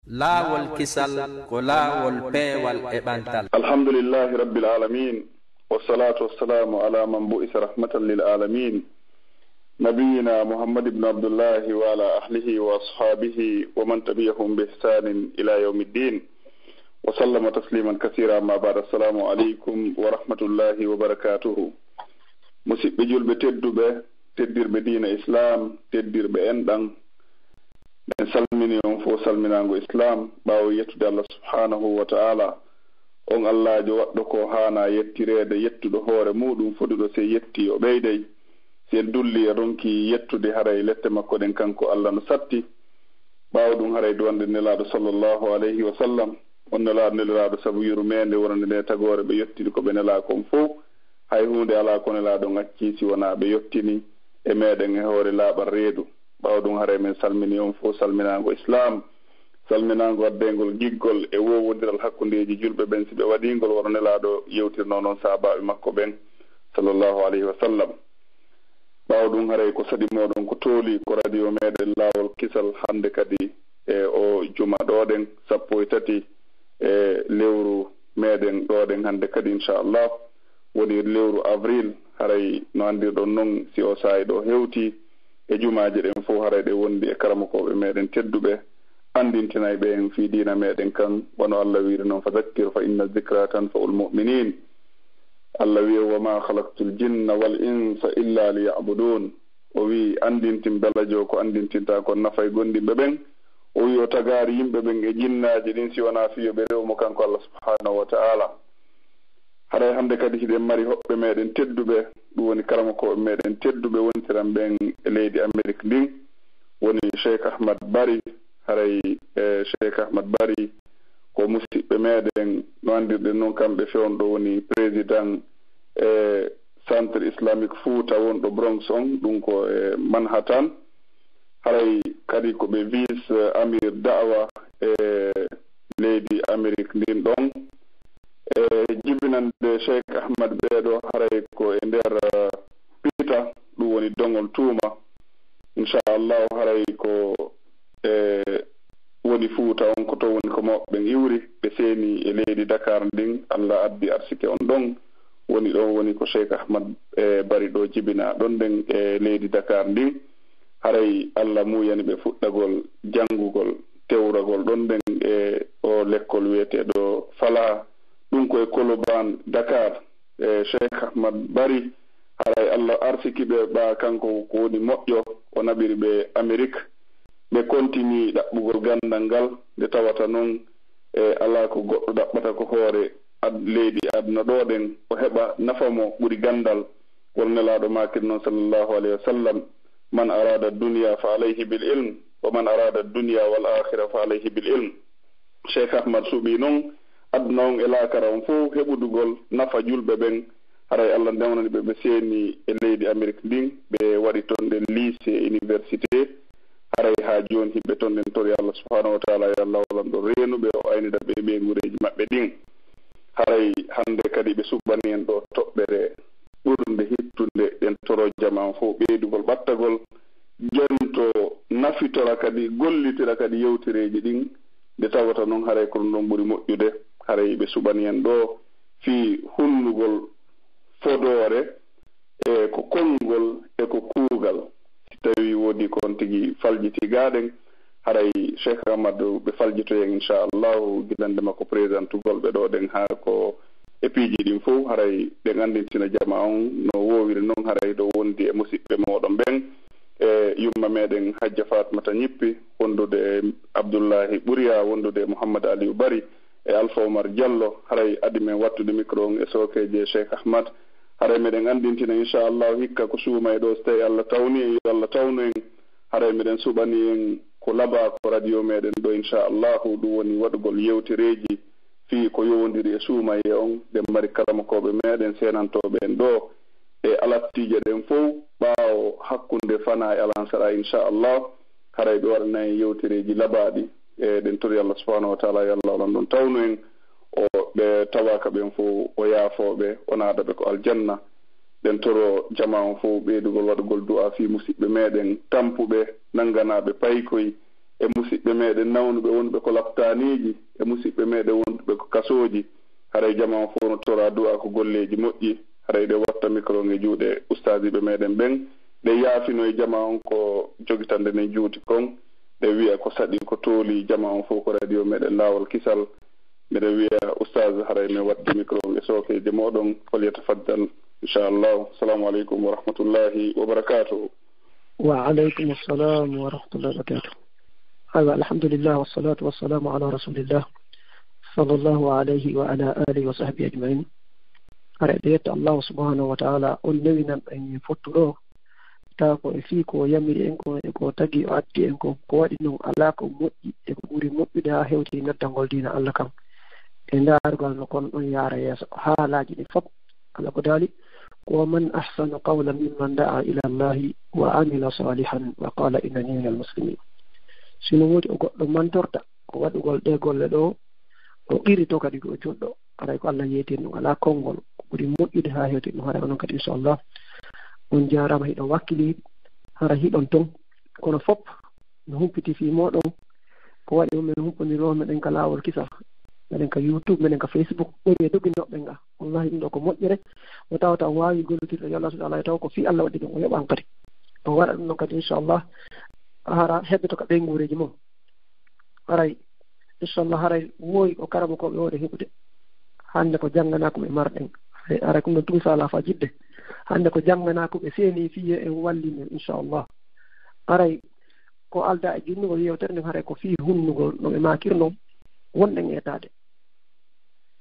laawol kisal ko laawol peewal e ɓantal. alhamdulillahi rabbil alamin wassalatu wassalamu ala man bu'isa rahmatan lil alamin nabiyina muhammad ibn abdullahi wa ala ahlihi wa ashabihi wa man tabi'ahum bi ihsanin ila yawmiddin wa sallama tasliman kaseera. ma ba'da. assalamu alaykum wa rahmatullahi wa barakatuhu. musidɓe julɓe tedduɓe teddirɓe diina islam teddirɓe enɗan en salmini on fof salminago islam ɓaawo yettude allah subhanahu wa ta'ala. on allahjo waɗɗo ko hana yettirede yettuɗo hoore muɗum foduɗo se yetti o ɓeydey sen dulli e ronki yettude haray lette makko ɗen kanko allah no satti. ɓaawo ɗum haray duwande nelaɗo sallllahu alayhi wa sallam. on nelaɗo saabu yurmede wonande nde tagore ɓe yettini koɓe nela kon fof hay hunde ala ko nelaɗo ŋacci si wona ɓe yettini e meɗen e hoore laaɓal reedu. ɓaawo ɗum haray men salmini on fof salminago islam, salminago waddegol giggol e wowodiral hakkundeji julɓe ɓen si ɓe waɗigol wono nelaɗo yewtirno noon sahabaɓe makko ɓen sallllahu alayhi wa sallam. ɓaawo ɗum haray ko saɗi moɗon ko tooli ko radio meɗen laawol kisal hande kadi e o juma ɗoɗen 13 e lewru meɗen ɗoɗen hande kadi inchallah woni lewru avril. haray no andirɗon noon si o saayi ɗo hewti e jumaji ɗen fof haray ɗe wondi e karamakoɓe meɗen tedduɓe andintinay ɓe en fi dina meɗen kan wono allah wiiri noon fa zakkir fa inna zicra tanfa'ul mu'minin. allah wi wa ma khalaqtul jinna wal insa illa liya'budun. o wi andintin belajo ko andintinta ko nafay gondimɓe ɓen. o wi o tagaari yimɓe ɓen e jinnaji ɗin si wona fiyoɓe rewmo kanko allah subhanahu wa ta'ala. haray hande kadi hiɗen mari hoɓɓe meɗen tedduɓe ɗum woni karamakoɓe meɗen tedduɓe wontiran ɓen e leydi amérique ndin woni cheikh ahmad bari. haray cheikh ahmad bari ko musidɓe meɗen no andirɗen noon kamɓe fewnɗo woni président centre islamique fouta wonɗo bronx on ɗum ko e manhattan. haray kadi koɓe vice amir da'wa e leydi amérique ndin ɗon jibinande cheikh ahmad ɓeeɗo haray ko e nder piita ɗum woni dongol tuuma inchallahu haray ko woni fuuta on ko to woni ko mawɓe iwri ɓe seeni e leydi dakar ndin allah addi arsike on ɗon woni ɗon woni ko cheikh ahmad bari ɗo jibina ɗon nden e leydi dakar ndin. haray allah muyani ɓe fuɗɗagol janngugol tewragol ɗon nden e o l'école wiyeteɗo fala ɗum koye koloban dakar. cheikh ahmad bari haray allah arsiki ɓe ɓa kanko ko woni moƴƴo o naɓiri ɓe amérique ɓe continue ɗaɓɓugol gandal ngal nde tawata noon ala ko goɗɗo ɗaɓɓata ko hoore leydi aduna ɗo ɗen o heɓa nafamo ɓuri gandal won nelaɗo makir noon sallllahu alayhi wa sallam man arada dunia fa alayhi bil ilm wa man arada dunia wal akhira fa alayhi bil ilm. cheikh ahmad suuɓi noon aduna on e laakara on fof heɓudugol nafa julɓe ɓen. haray allah ndewnani ɓe ɓe seeni e leydi amérique ndin ɓe waɗi toon ɗen lycée université. haray ha joni himɓe toon ɗen tori allah subhanahu wa ta'ala yo allah walan ɗo reenuɓe o aynida ɓe ɓeygureji maɓɓe ɗin. haray hande kadi ɓe suɓɓani en ɗo toɓɓere ɓurde hittunde ɗen toro jama fof ɓeydugol ɓattagol jonto nafitora kadi gollitira kadi yewtereji ɗin nde tawata noon haray ko ɗum ɗon ɓuri moƴƴude. haray ɓe suɓani en ɗo fi hunnugol fodore e ko konngol e ko kuugal si tawi woodi kon tigi faljitigaɗen. haray cheikh amadou ɓe faljitoyen inchallahu gilande makko présentugol ɓe ɗo ɗen ha ko e piiji ɗin fof haray ɓen andintina jama on no wowiri noon haray ɗo wondi e musidɓe moɗon ɓen e yumma meɗen hajja fatmata ñippi wondude abdoullahi ɓuriya wondude mouhammad aliou bari e alpha oumar diallo. haray adi men wattude micro on e sokeje cheikh ahmad. haray meɗen andintina inchallahu hikka ko suuma e ɗo so tawi allah tawni en yo allah tawnu en. haray meɗen suɓani en ko laaɓa ko radio meɗen ɗo inchallahu ɗum woni waɗugol yewtereji fi ko yowodiri e suuma e on ɓe mari karamakoɓe meɗen senantoɓe en ɗo e alattije ɗen fof ɓaawo hakkunde fana e alansara inchallah. haray ɓe waɗanayi yewtereji laaɓaɗi e ɗen tori allah subhanahu wa ta'ala yo allah walan ɗon tawnu en o ɓe tawaka ɓen fof o yaafoɓe o naadaɓe ko aljanna. ɗen toro jama on fof ɓeydugol waɗugol du'a fi musidɓe meɗen tampuɓe nangganaɓe paykoy e musidɓe meɗen nawnuɓe wonɓe ko laptaniji e musidɓe meɗen wonɓe ko kasoji haray jama fof no tora du'a ko golleji moƴƴi haray ɗe watta micro nge juuɗe ustadiɓe meɗen ɓen ɗe yaafino e jama on ko jogitande nen juuti kon ɗe wiya ko saɗi ko tooli jama on fof ko radio meɗen Laawol Kisal mbiɗa wiya ustad haray mi waddi micro nge sookeje moɗon falyatafaddal inchallah. Assalamu aleykum wa rahmatullahi wa barakatuhu. Wa aleykum assalam wa rahmatullahi wa barakatuh. Aywa, alhamdulillah wassalatu wassalamu ala rasulillah sallallahu alayhi wa ala alihi wa sahbihi ajmain. Haray ɗe yetta Allah subhanahu wa ta'ala on newinan en fottuɗo ta ko e fii ko yamiri en ko e ko tagi o addi en ko waɗi noon ala ko moƴƴi e ko ɓuri moƴƴude ha hewti neddangol diina Allah kam e ndaargal no kon ɗon yaara yeeso haalaji ɗi fof Allah ko daali ko man ahsanu qawlan mimman da'a ila Allahi wa amila salihan wa qala innani minal muslimin. sino woodi o goɗɗo mantorta ko waɗugol ɗe golle ɗo o qirito kadi ko joɗɗo aray ko Allah yeetin ɗum ala konngol ko ɓuri moƴƴude ha hewti ɗum haray onon kadi inchallah on jarama hiɗon wakkili hara hiɗon ton kono fof no humpiti fi moɗon ko waɗi o men humponiro meɗen ka Laawol Kisal meɗen ka YouTube meɗen ka Facebook ɓuri e doginoɓe nga wallahi ɗum ɗo ko moƴƴere o tawata o wawi gollutirɗo yo Allah subhanahu wa ta'ala taw ko fi Allah waɗi ɗum o yoɓan kadi o waɗa ɗum ɗon kadi inchallah hara heddoto ka ɓengureji mum haray inchallah haray woyi ko karama koɓe woɗe heɓude hande ko jangganakoɓe marɗen haray ko ɗum tumi sala fa jidde hande ko jangganakoɓe seeni fiye en wallinen inchallah haray ko alda e jinnugol yewtere nde haray ko fi hunnugol no ɓe makirno wonɗen etade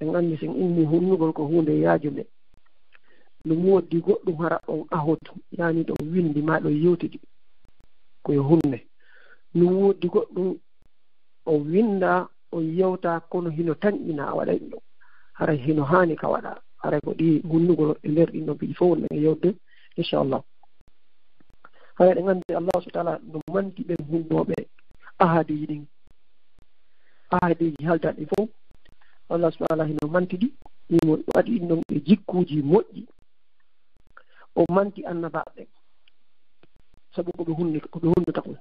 en andi sen inni hunnugol ko hunde yaajude ɗum woddi goɗɗum hara on ahoto yani ɗo windi ma ɗo yewtidi koye hunne ɗum woddi goɗɗum o winda o yewta kono hino tañƴina a waɗa ɗum haray hino hani ka waɗa haray ko ɗi hunnugol e nder ɗin ɗon piɗi fof wonɗen e yewde inchallah haray ɗen andi Allah subhanahu wa ta'ala no manti ɓen hunnoɓe ahadiji ɗin ahadiji haldaɗi fof Allah subhanahu wa ta'ala hino manti ɗi imo waɗi ɗin ɗon e jikkuji moƴƴi o manti annabaɓe sabu koɓe hunnata kon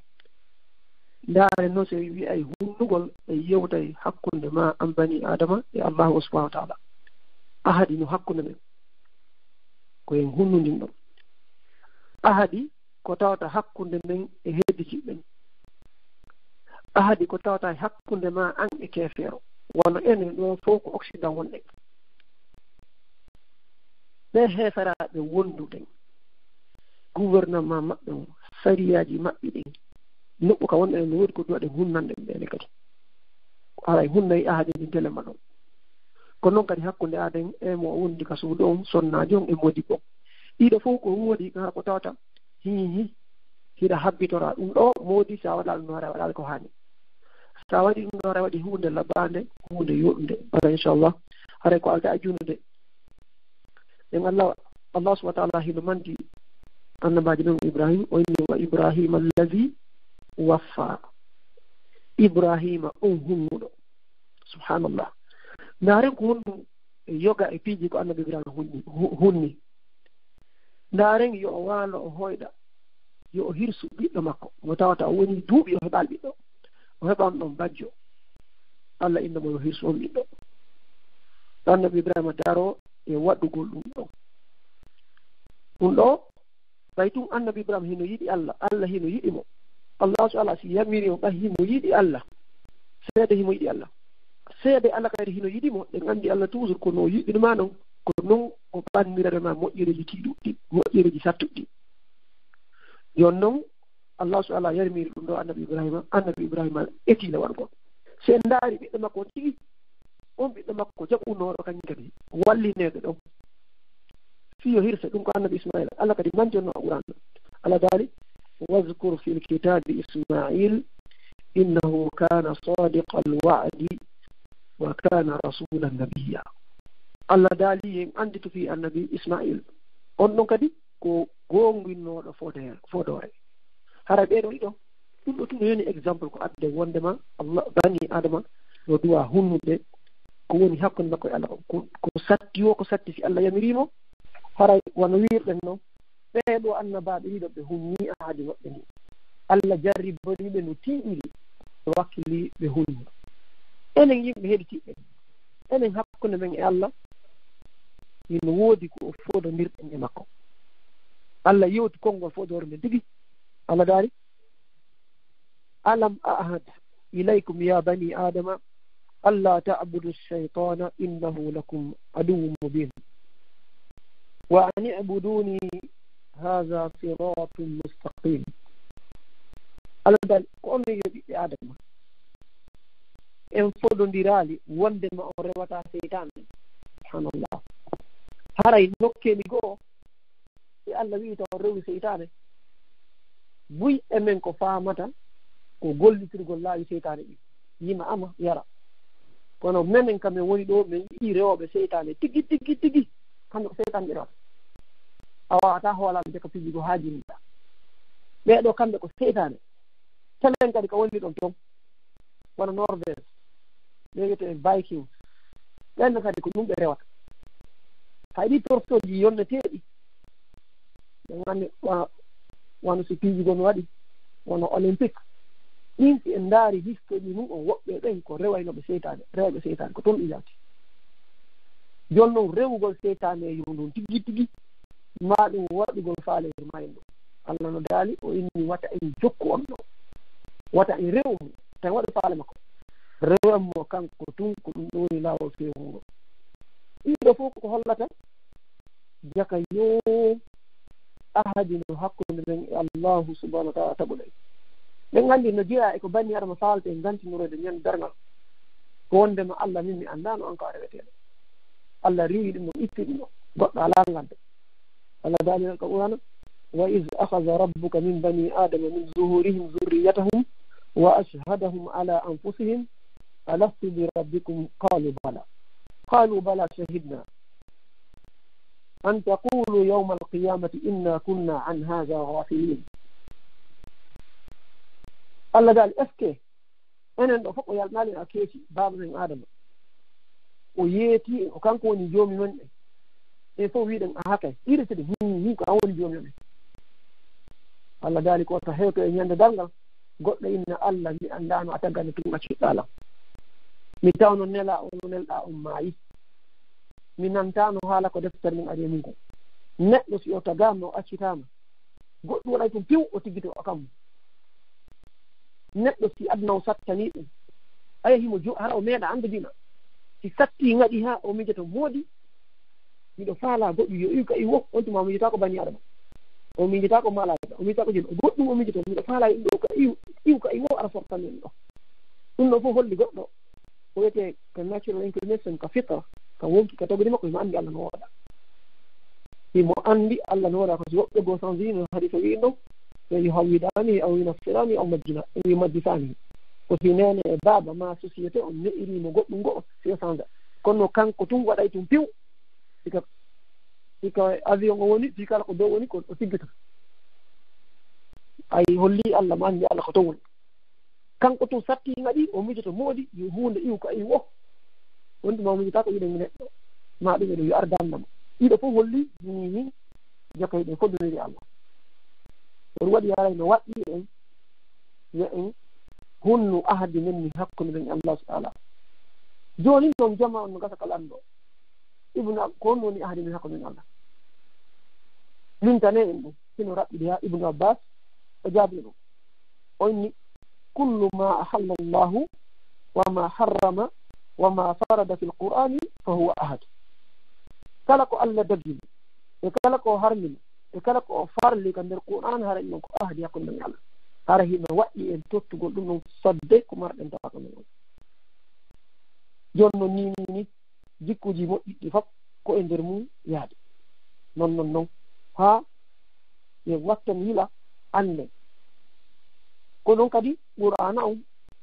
ndaare noon so wiyay hunnugol e yewtay hakkunde ma an bani adama e Allahu subhanahu wa ta'ala ahadi no hakkunde men koyen hunnudin ɗon ahadi ko tawata hakkunde men e hedditi ɓen ahadi ko tawata hakkunde ma an e kefeero wono enen ɗo fof ko occident wonɗen ɓe heferaɓe wonduɗen gouvernement maɓɓe o sariyaji maɓɓe ɗin noɓɓu ka wonɗen no woodi ko duwaɗen hunnanɗen ɓene kadi aray hunnayi ahadi ndin telema ɗon ko noon kadi hakkunde aden e mo wondi ka suudu on sonnaji on e modi ɓon ɗiɗo fof ko woodi ha ko tawata hiɗa habbitora ɗum ɗo moodi sa waɗa ɗum ɗo hara waɗade ko hani sa waɗi ɗum ɗo hara waɗi hunde labande hunde yoɗude wala inchallah haray ko alda a junude ɗen Allah subhanahu wa ta'ala hino mandi annabaji men Ibrahim o inni wa Ibrahima allazi waffa Ibrahima on hunnuɗo subhanallah ndaaren ko honɗum yoga e piiji ko annabi Ibrahima hunni ndaaren yo o waalo o hoyɗa yo o hirsu ɓiɗɗo makko mo tawata o woni duuɓi o heɓal ɓiɗɗo o heɓan ɗon bajjo Allah inna mo yo hirsu on ɓiɗɗo annabi Ibrahima daro e waɗɗugol ɗum ɗo ɓay tum annabi Ibrahima hino yiɗi Allah hino yiɗi mo Allah so ala si yamiri o ɓay himo yiɗi Allah seede himo yiɗi Allah seede Allah kadi hino yiɗi mo ɗen andi Allah toujours kono yiɗinma noon ko noon o ɓanmirere ma moƴƴereji tiiɗuɗɗi moƴƴereji sattuɗɗi jon noon Allah so ala yarmiri ɗum ɗo annabi Ibrahima etile wargol se ndaari ɓiɗɗo makko tigi on ɓiɗɗo makko jaɓunoɗo kañum kadi wallineɗo ɗon fiyo hirsa ɗum ko annabi Ismaila Allah kadi manjonno a ɓuranno Allah daali wazkur fi lkitabi Ismail innahu kana sadiqa alwa'di wa kana rasulan nabiyya Allah daali en andi to fi annabi Ismail on ɗon kadi ko gonginnoɗo fodore hara ɓeɗo ɗiɗo ɗum ɗo tun yoni exemple ko adde wondema Allah bani adama no duwa hunnude ko woni hakkunde makko e Allah ko satti o ko satti si Allah yamirimo haray wono wirɗen noon ɓeeɗo annabaɓe ɗiɗo ɓe humni ahadi maɓɓe ni Allah jarribaniɓe no tiiɗiri wakkili ɓe hunno enen yimɓe heɗitiɓe enen hakkunde men e Allah ino woodi ko foodondirɗen e makko Allah yewti konngol foodore nde tigi Allah daari alam ahad ilaykum ya bani adama alla ta'budu ash-shaytana innahu lakum aduwwun mubin wa an i'buduni hadha siratun mustaqim Allah daari ko on yo ɓiɓɓe adama en foodondirali wondema o rewata seytane subhanallah haray nokkeli goo e Allah wi taw rewi seytane buy emen ko faamata ko gollitirgol laawi seytane ɗi yima ama yara kono menen kam en woni ɗo min yii rewoɓe seytane tigi tigi tigi kamɓe ko seytane ɓe rewata a wawata hoolaɓe de ko pilligo haajinɗa ɓeeɗo kamɓe ko seytane telen kadi ko wonni ɗon toon wona Norvège ɓe wiyete Viking ɓenne kadi ko ɗum ɓe rewata hay ɗi tortoji yonneteɗi ɓe ganndi wano so piijigon waɗi wono olympique ɗin si en ndaari history mum on woɓɓe ɓen ko rewaynoɓe seytane rewɓe seytane ko toon ɗum yalti jooni noon rewugol seytane e yo ndun tigi tigi ma ɗum waɗugol faaleere ma en ɗum Allah no daali o inni wata en jokku on ɗo wata en rewu mum tan waɗi faale makko rewammo kanko tun ko ɗum ɗo woni laawol fewnugo ɗiɗo fof ko hollata jaka yo ahadi no hakkunde men e Allahu subhanahu wa ta'ala taɓuɗay ɓen nganndi no jeeya e ko banni adama faalte en gantinorede ñande darngal ko wondema Allah min mi anndano an ko a reweteɗo Allah riwi ɗum ɗon itti ɗum ɗo goɗɗo alaa ngante Allah daali ko ɓurana wa iz akhadha rabbuka min bani adama min zuhurihim zurriyatahum wa ashhadahum ala anfusihim alastu bi rabbikum qalu bala shahidna an taqulu yawma alqiyamati inna kunna an hadha ghafilin Allah daali est ce que enen ɗo fof o yalɗali a keeci baaba men adama o yeeti o kanko woni joomi men ɗe e fof wiɗen a hakay ɗiɗetede hin ko an woni joomi men Allah daali ko to hewto e ñande dalngal goɗɗo inna Allah mi anndano a taggane tun acciɗɗalam mi tawno nela ono nelɗa on maayi mi nantano haala ko deftere min ari min ko neɗɗo si o tagama o accitama goɗɗum waɗay tum piw o tiggito o kammo neɗɗo si aduna o sattani ɗum a yahimo hara o meeɗa andudina si satti ngaɗi ha o mijoto moodi miɗo faala goɗɗum yo iw ka iwo on tuma o mijota ko bani adama o mijota ko malaika o mijota ko jin goɗɗum o mijoto miɗo faala ɗum ɗo ka iw ka iwo ara fortan en ɗo ɗum ɗo fof holli goɗɗo o wiyete ko natural inclination ka fitra ka wonki ka tagudi makko himo anndi Allah no waɗa himo anndi Allah no waɗa ko si woɓɓe goo sangi no haadi so wi ɗo yo yuhawwidani aw yunaffirani aw majjisani ko si nene e baaba ma société on ne'irimo goɗɗum go'o si o sanga kono kanko tun waɗay tum piw sika avion o woni si kala ko dow woni ko o tiggata ay holli Allah ma anndi Allah ko toon woni kanko tun satti ngaɗi o mijoto moodi yo hunde iw ka iw o wonduma o mijota ko yiɗen neɗɗo ma ɗum eɗo yo ardannamo ɗiɗo fof holli ni jokay ɗen foddoniri Allah on waɗi haray no waɗɗi en yo en hunnu ahadi men ni hakkunde men Allah subhanahu joni noon jama on no gasa kala anndo ibnu ko on woni ahadi men hakkunde men Allah lintane en ɗum sino raɓɓiɗi ha ibnu Abbas o jaabi ɗum onni kullu ma ahalla Allahu wa ma harrama wa ma farada fi l-Qur'ani fa huwa ahad kala ko Allah dagini e kala ko harmini e kala ko farli ka nder Qur'an hara ɗum ko ahadi hakkunde men Allah hara hino waɗɗi en tottugol ɗum ɗon sodde ko marɗen tawa men on joni noon ni jikkuji moƴƴiɗɗi fof ko e nder mum yaade non ha e wattan hila anden ko ɗon kadi Qur'ana on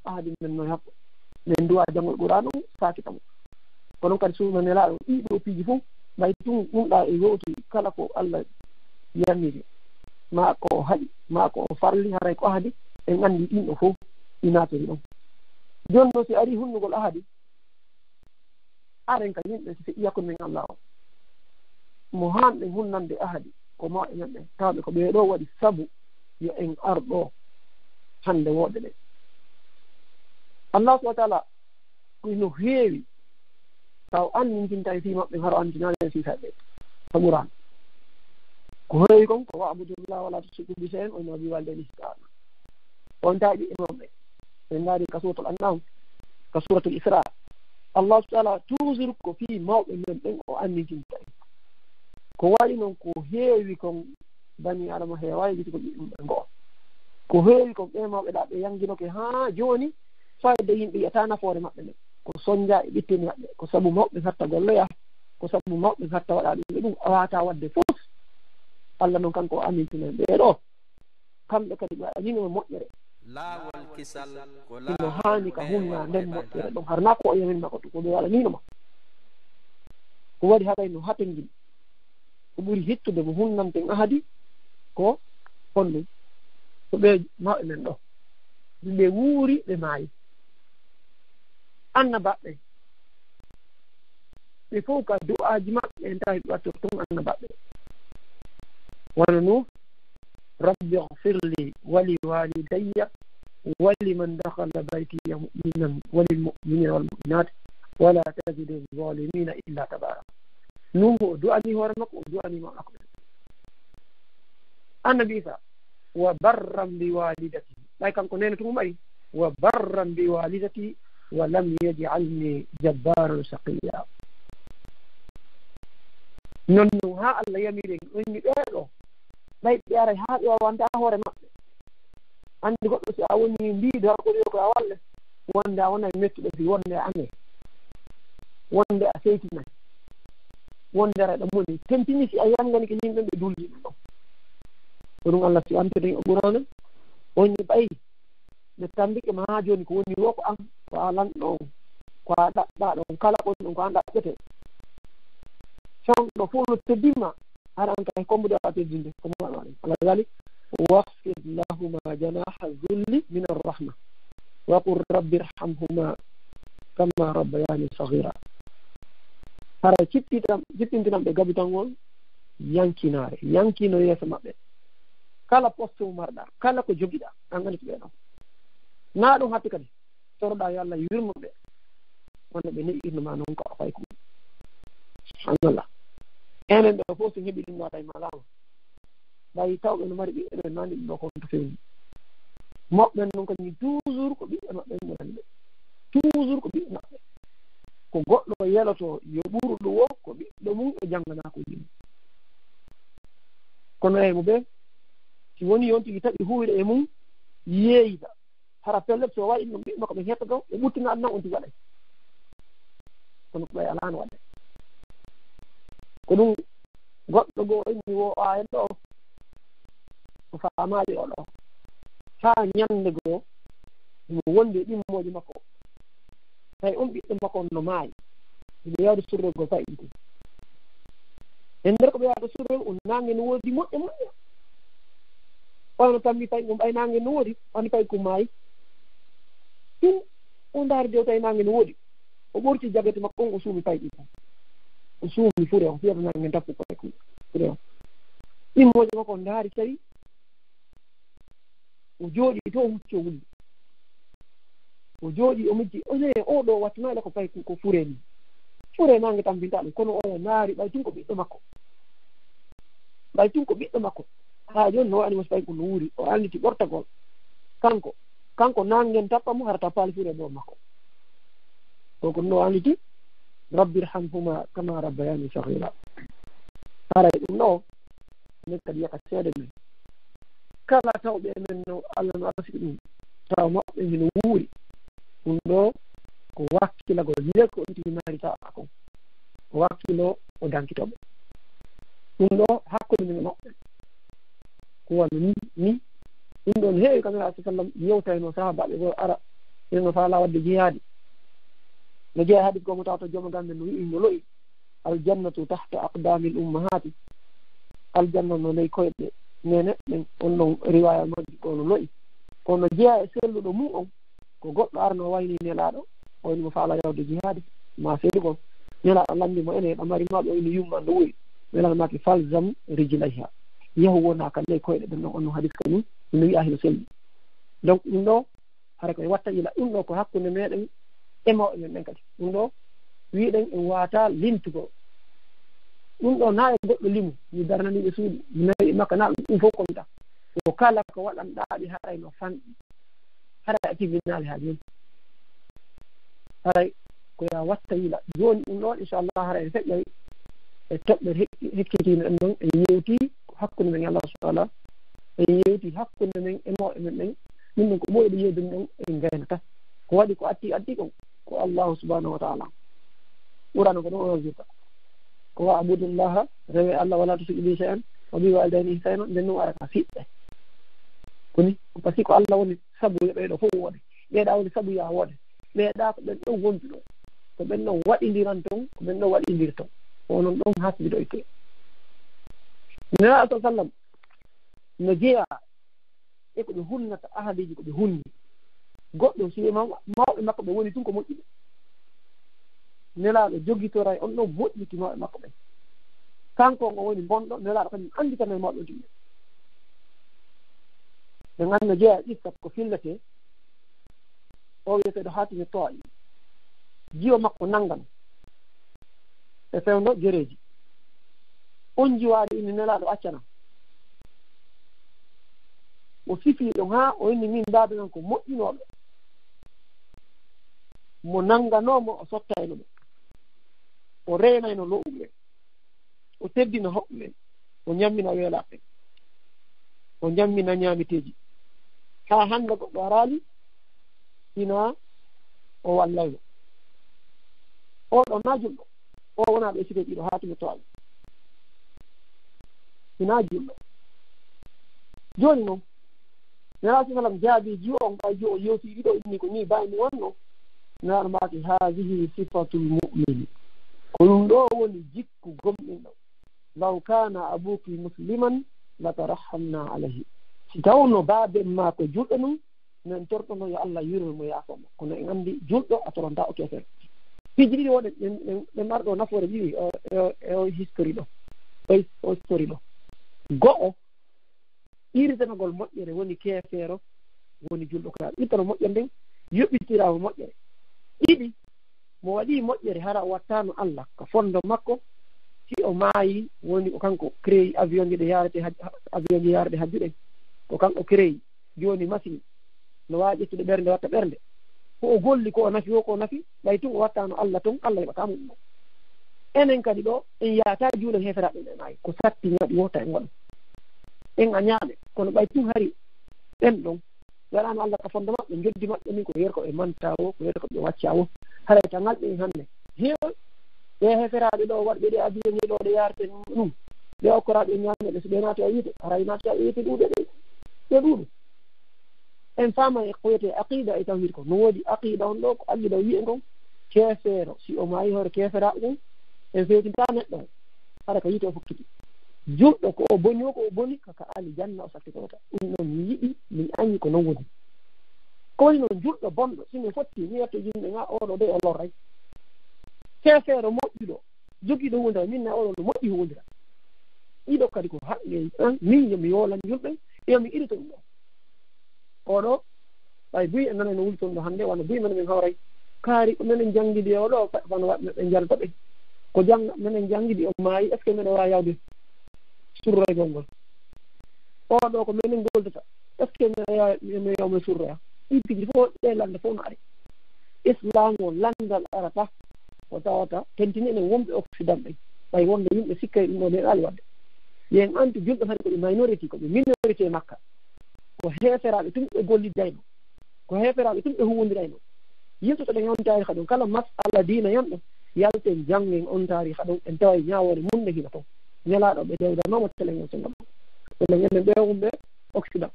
ahadi men no hakko min duwa jangol Qur'ana on sakita mum ko ɗon kadi suuna nelaɗo ɗiɗo piiji fof mbay tun ɗumɗa e yowti kala ko Allah yamiri ma ko haɗi ma ko farli haray ko ahadi en anndi ɗin ɗo fof inatori ɗon joni noon si ari hunnugol ahadi aren ka yimɓe so yakkude men Allah o mo hanɗen hunnande ahadi ko mawɓe men ɓen tawɓe ko ɓeeɗo waɗi sabu yo en arɗo hande woɗɓe ɓe Allah subhanahu wa ta'ala no heewi taw annintinta e fi maɓɓe haro andinanen fifaɓe famuran ko heewi kon ko wa'budullah wala tushriku bi shay'in wa nabi walidayni ihsana on tawi ɓiɓɓe maɓɓe ɓe ndaari ka suratul an'am ka suratul isra Allah subhanahu wa ta'ala toujours ko fi mawɓe men ɓen o annitinta ko waɗi noon ko heewi kon bani adama heewawi witi ko ɓiɗɗum ɓe ngoo ko heewi kon ɓe mawɓe ɗa ɓe yanginoke ha joni fayde yimɓe yiyata nafoore maɓɓe ɓe ko soñja e ɓittini maɓɓe ko sabu mawɓe hatta golloya ko sabu mawɓe hatta waɗa ɗum e ɗum a wata wadde fof Allah noon kanko o amintinen ɓeeɗo kamɓe kadi ɓe anino moƴƴere laawol kisal ko ino haani ka humna nden moƴƴere ɗon harna ko o yamin makko to ko ɓe waɗa nino ma ko waɗi haɗay no hatengil ko ɓuri hittude mo humnanten ahadi ko honɗum ko ɓe mawɓe men ɗo ɓe wuuri ɓe maayi annabaɓɓe ɓe fof ka du'aji maɓɓe en tawi ɓe wattor ton annabaɓɓe wona nu rabbi ighfirli wali walidayya waliman dakhala baytiya mu'minan walilmu'minina walmu'minat wala tazidu zalimina illa tabara nuhu o du'ani hoore makko o du'ani ma makko annabi isa wa barran bi walidati ɓay kanko nene tumum ɓay wa barran bi walidati wa lam yaj'alni jabbaran shaqiya non no ha Allah yamire onni ɓeeɗo ɓay ɓe ara ha ɓe wawanta hoore maɓɓe andi goɗɗo si a woni mbiido har koɗo ko a walle wonde a wona mettuɗo fi wonde a ane wonde a seytinayi wonde ara ɗam woni tempini si a yangani ko yimɓe ɓe dulji ɗum ɗon ko ɗum Allah si antede o ɓurano onni ɓayi ɓe tambike ma ha joni ko woni wo ko an ko a lanɗo on ko a ɗaɗɗa ɗon kala ɓon ɗon ko an ɗaɓɓete fonɗo fof no teddima haɗa an kay kombude a teddinde ko maɗa ɗum Allah gali wafid lahuma janaha zulli min arrahma wa qul rabbi irhamhuma kama rabbayani saghira hara cippintinam ɓe gabitangol yankinare yankino yeeso maɓɓe kala poste mo marɗa kala ko jogiɗa an gani ko ɓeɗon na ɗum hatti kadi toroɗa yo Allah yurmoɓe wonno ɓe neɓirnoma noon ko a fay ko Allah enen ɗo fof so heeɓi ɗum wata e malama ɓay tawɓe no mari ɓiɓɓe ɓe nandi ɗum ɗo kon to fewni moɓɓen noon kañum toujours ko ɓiɓɓe maɓɓe ɓurani ɓe toujours ko ɓiɓɓe maɓɓe ko goɗɗo yeloto yo ɓurɗo wo ko ɓiɗɗo mum e janngana ko yimɓe kono e mo ɓe si woni yon tigi taɓi huwde e mum yeeyita hara pelle so waɗi ɗum ɓiɓɓe makko ɓe hettoto ɓe ɓuttina adnan on tigi waɗay kono ko ɓay alano waɗde ko ɗum goɗɗo goo inni wo a en ɗo ko faamaali o ɗo haa ñannde goo mo wondi e ɗimmoji makko tawi on ɓiɗɗo makko on no maayi ɓe yawde surrogol fayiɗi e nder ko ɓe yawde surrogol on nange no woodi moƴƴa moƴƴa ono tammi tawi ɗum ɓay nange no woodi oni fayi ko maayi ɗum o ndaari dew tawi nange no woodi o ɓorti jagete makko on o suumi fayiɗi tan o suumi fure o fiyata nange tappu koye fure o ɗimmoji makko on ndaari tawi o jooɗi to o hucci o wulli o jooɗi o mijji one oɗo wattunayle ko fayi ko fure ni fure nange tampinta ɗum kono o naari ɓay tun ko ɓiɗɗo makko ɓay tun ko ɓiɗɗo makko ha joni no waɗanimo so tawi ko no wuuri o anditi ɓortagol kanko nangen tappa mo hara tappali fure ɗo makko koko no anditi rabbi irhamhuma kama rabbayani saghira haray ɗum ɗo min kadi yaka seeɗa men kala tawɓe men no Allah no arsiki ɗum taw maɓɓe hino wuuri ɗum ɗo ko wakkilagol yile ko ɗum tigi naarita kon ko wakkilo o dankitoɓe ɗum ɗo hakkude min maɓɓe ko wano ni ɗum ɗon heewi kamera sa sallam yewtayno sahabaɓe goo ara ino faala wadde jihaadi no jeeya hadis gomo tawta jooma gambe no wi'i no loyi aljannatu tahta aqdamil ummahati aljanna no ley koyɗe nene ɗen on ɗon riwaya majji ko no loyi kono jeeya e selluɗo mum on ko goɗɗo arno wayni nelaɗo o woni mo faala yawde jihaadi ma sellugon nelaɗo landimo ene ɗamari maɓe o ino yumma no wuuri welanmaki falzam rijlayha yahu wona ka ley koyɗe ɗen ɗon on no hadis ka ɗum ino wiya hino selli donc ɗum ɗo hara koye watta ila ɗum ɗo ko hakkunde meɗen e mawɓe men ɓen kadi ɗum ɗo wiɗen en wata lintugo ɗum ɗo na e goɗɗo limu mi darnaniɓe suuɗi mi nawi makka na ɗum fof komta o kala ko waɗanɗaɓe haray no fanɗi haray a tribunal ha joni haray ko ya watta yila joni ɗum ɗon inchallah haray en feƴƴay e toɓɓe hekkitino ɗen ɗon en yewti hakkunde men Allah subhanahu wa ta'ala en yewti hakkunde men e mawɓe men ɓen min ɗon ko ɓoyɗo yewdum ɗon en gaynata ko waɗi ko addi ko Allah subhanahu wa ta'ala ɓurano ko ɗon o wirta ko wa abudullaha rewe Allah wala tushriku bihi shay'an wa bil walidayni ihsana nden noon arata fiɗɗe koni par ce que ko Allah woni sabu ɓeeɗo fof woode ɓeeɗa woni sabu ya woode ɓeeɗa ko ɓen ɗon wondu ɗo ko ɓen ɗon waɗidiran ton ko ɓen ɗon waɗidir ton onon ɗon hasbidoyte nena sa sallam no jeeya e ko ɓe hunnata ahadiji ko ɓe hunni goɗɗo si mawɓe makko ɓe woni tun ko moƴƴuɓe nelaaɗo jogitora on ɗon moƴƴiti mawɓe makko ɓen kanko o woni bonɗo nelaaɗo kañum anditana e mawɓe timɓe ɓe nganno jeeya ƴiftat ko fillete o wiyeteɗo haatimi toyi jiyo makko nangan e fewndo jereji on jiwaade inni nelaaɗo accana o sifii ɗon haa o inni min daadangan ko moƴƴinooɓe mo nanganoomo o sottayno ɓe o reenayno lo'uɓe ɓen o teddina hoɓɓe ɓen o ñammina weelaaɓe ɓen o ñammina ñaamiteeji haa hannde goɗɗo araali ina o wallayno oɗo na julɗo o wonaa ɓe sike ɗiɗo haatimi to al ina julɗo jooni noon neraasi salam jaabi jiyo on ɓay jo o yewtii ɗiɗo inni ko ni baymi wonno naaɗo maaki haadihi sifatul mu'mini ko ɗum ɗo woni jikku gomɗinɗo law kana abuki musliman latarahamna alayhi si tawno baaben ma ko julɗo num min tortono yo Allah yurmo mo yaafomo kono en anndi julɗo a toronta o kefer piiji ɗiɗi woɗe ɓe marɗo nafoore ɗiɗi o history ɗo o history ɗo go'o irdanagol moƴƴere woni keefeero woni julɗo ko ittano moƴƴere nden yoɓɓitiraamo moƴƴere ɗiɗi mo waɗii moƴƴere hara o wattaano Allah ko fondo makko si o maayi woni ko kanko créé avion ji ɗe yaarete avion ji yaarde hajjuɗen ko kanko créé jooni machine no waawi ƴettude ɓernde watta ɓernde ko o golli ko o nafi o ko o nafi ɓay tun o wattaano Allah ton Allah heɓataa mum ɗo enen kadi ɗo en yaataa juulen heferaaɓe ɓen ay ko satti ngaɗi wota en waɗa en a ñaaɓe kono ɓay tun hari ɓen ɗon waɗaano Allah ka fondo maɓɓe joddi maɓɓe min ko yer ko ɓe manta o ko yer ko ɓe wacca o haray ta ngalɓe en hannde heew ɓe heferaaɓe ɗo waɗɓe ɗe avion ñi ɗo ɗe yaarte ɗum ɓe okkoraaɓe e ñaameɗe so ɓe naati a yiite haray naati a yiite ɗuuɗe ɗe ɗuuɗu en faama e ko wiyete aqida e tawhid ko no woodi aqida on ɗo ko allida wiye ngon keefeero si o maayi hoore keeferaaɓe ɗum en feetintaa neɗɗo o hara ko yiite o fokkiti julɗo ko o boni o ko o boni kaka ali janna o sakkitorota ɗum noon mi yiɗi min anndi ko non woni ko woni noon julɗo bonɗo simin fotti mi yetto yimɓe ga oɗo de o lorray keefeero moƴƴuɗo jogiiɗo hundira min na oɗo no moƴƴi hundira ɗiɗo kadi ko haqqe min yomi yoolan julɓe yomi irito ɗum ɗo oɗo ɓay buy e nana no wuli toon ɗo hannde wano buy mene min hawray kaari ko minen janngidi oɗo fano waɗ ɓe jalta ɓe ko jang minen janngidi o maayi est ce que minen wawi yawde surroygol ngol oɗo ko minen goldata est ce que mi yawmi surroya ɗi piji fof ɗe lande fof no ari islam o landal arata o tawata tentini enen wonɓe occident ɓen ɓay wonde yimɓe sikkay ɗum ɗo ɓe ɗaali wadde yen anti julɓe hade koɓe minorité koɓe minorité makka ko heeferaɓe tum ɓe gollidayno ko heeferaɓe tum ɓe huwondirayno yimtotoɗen on taariha ɗum kala masala diina yon ɗo yalten jangen on taariha ɗum en tawa ñawore munde hina toon ñalaɗo ɓe dewdanoma teleŋen so ngam teleŋen ɓe ɓewumɓe occident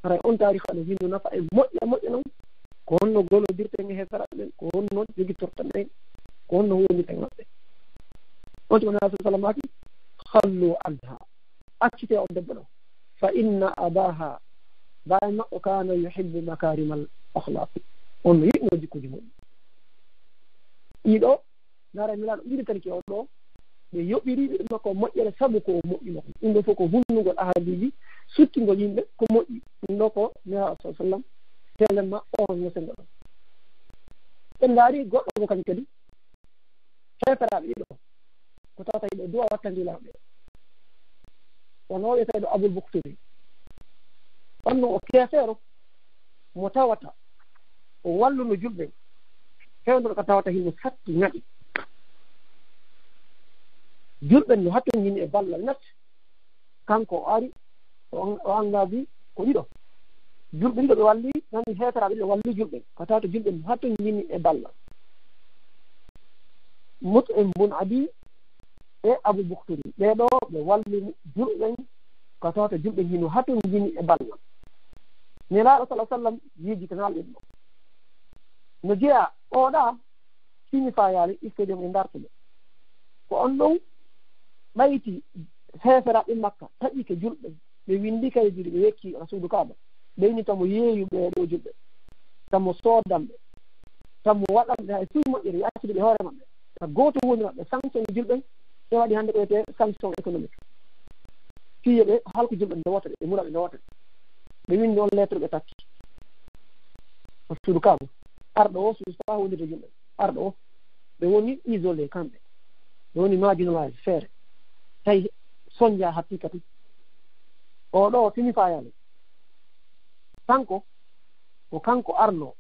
haray on taariha ɗum hindu nafa e moƴƴa noon ko honno golodirten e heeferaɓe ɓen ko honno jogittortan ɓen ko honno huwondirten maɓɓe on tuma nabi sallam aki hallu anha accite o debbo ɗo fa inna abaha bawi maɓɓo kana yuhibbu makarimal ahlaqi on no yiɗno jikkuji moƴƴi ɗiɗo nara milaɗo ɗiɗi kadi ke on ɗo ɓe yoɓɓiriɓe ɗum makko moƴƴere sabu ko moƴƴino ɗum ɗo fof ko hunnugol ahadiji suttingol yimɓe ko moƴƴi ɗum ɗo ko nera sa sallam telemma on no sen ɗo en ndaari goɗɗo mo kañ kadi heeferaɓe ɗiɗo ko tawata yiɓe duwa wattandilaaɓe wono wiyeteeɗo Abul Bukturi on ɗum o keefeero mo tawata o walluno julɓe fewndo ko tawata himo satti ngaɗi julɓe no hattonjini e ballal natti kanko o ari o engage ko ɗiɗo julɓe ɗiɗo ɓe walli nani heeferaɓe ɗiɗo walli julɓe ko tawata julɓe no hattonjini e ballal Mut'im bun Adi e Abul Bukturi ɓeɗo ɓe walli julɓe ko tawata julɓe hino hattonjini e ballal nelaaɗo sallah sallam yiijitanaaɓe ɗo no jeeya oɗa signifayaali istadium e ndartuɓe ko on ɗon ɓayti heeferaɓe makka taƴike julɓe ɓe windi kaydiɗi ɓe wekki rasudu kaaba ɓeyni tamo yeeyuɓe ɗo julɓe tamo soodanɓe tamo waɗanɓe hay fuy moƴƴere yaccide ɓe hoore maɓɓe ta gooto woni maɓɓe sanction julɓe ɓe waɗi hannde ko wiyete sanction économique fiye ɓe halko julɓe nde wotere ɓe muraɓe nde wotere ɓe windi on lettre ɓe takki rasudu kaaba arɗo o suusa wondirde julɓe arɗo o ɓe woni isolé kamɓe ɓe woni marginalisé feere tawi soñja hakkika tun oɗo signifiyaale kanko ko kanko arno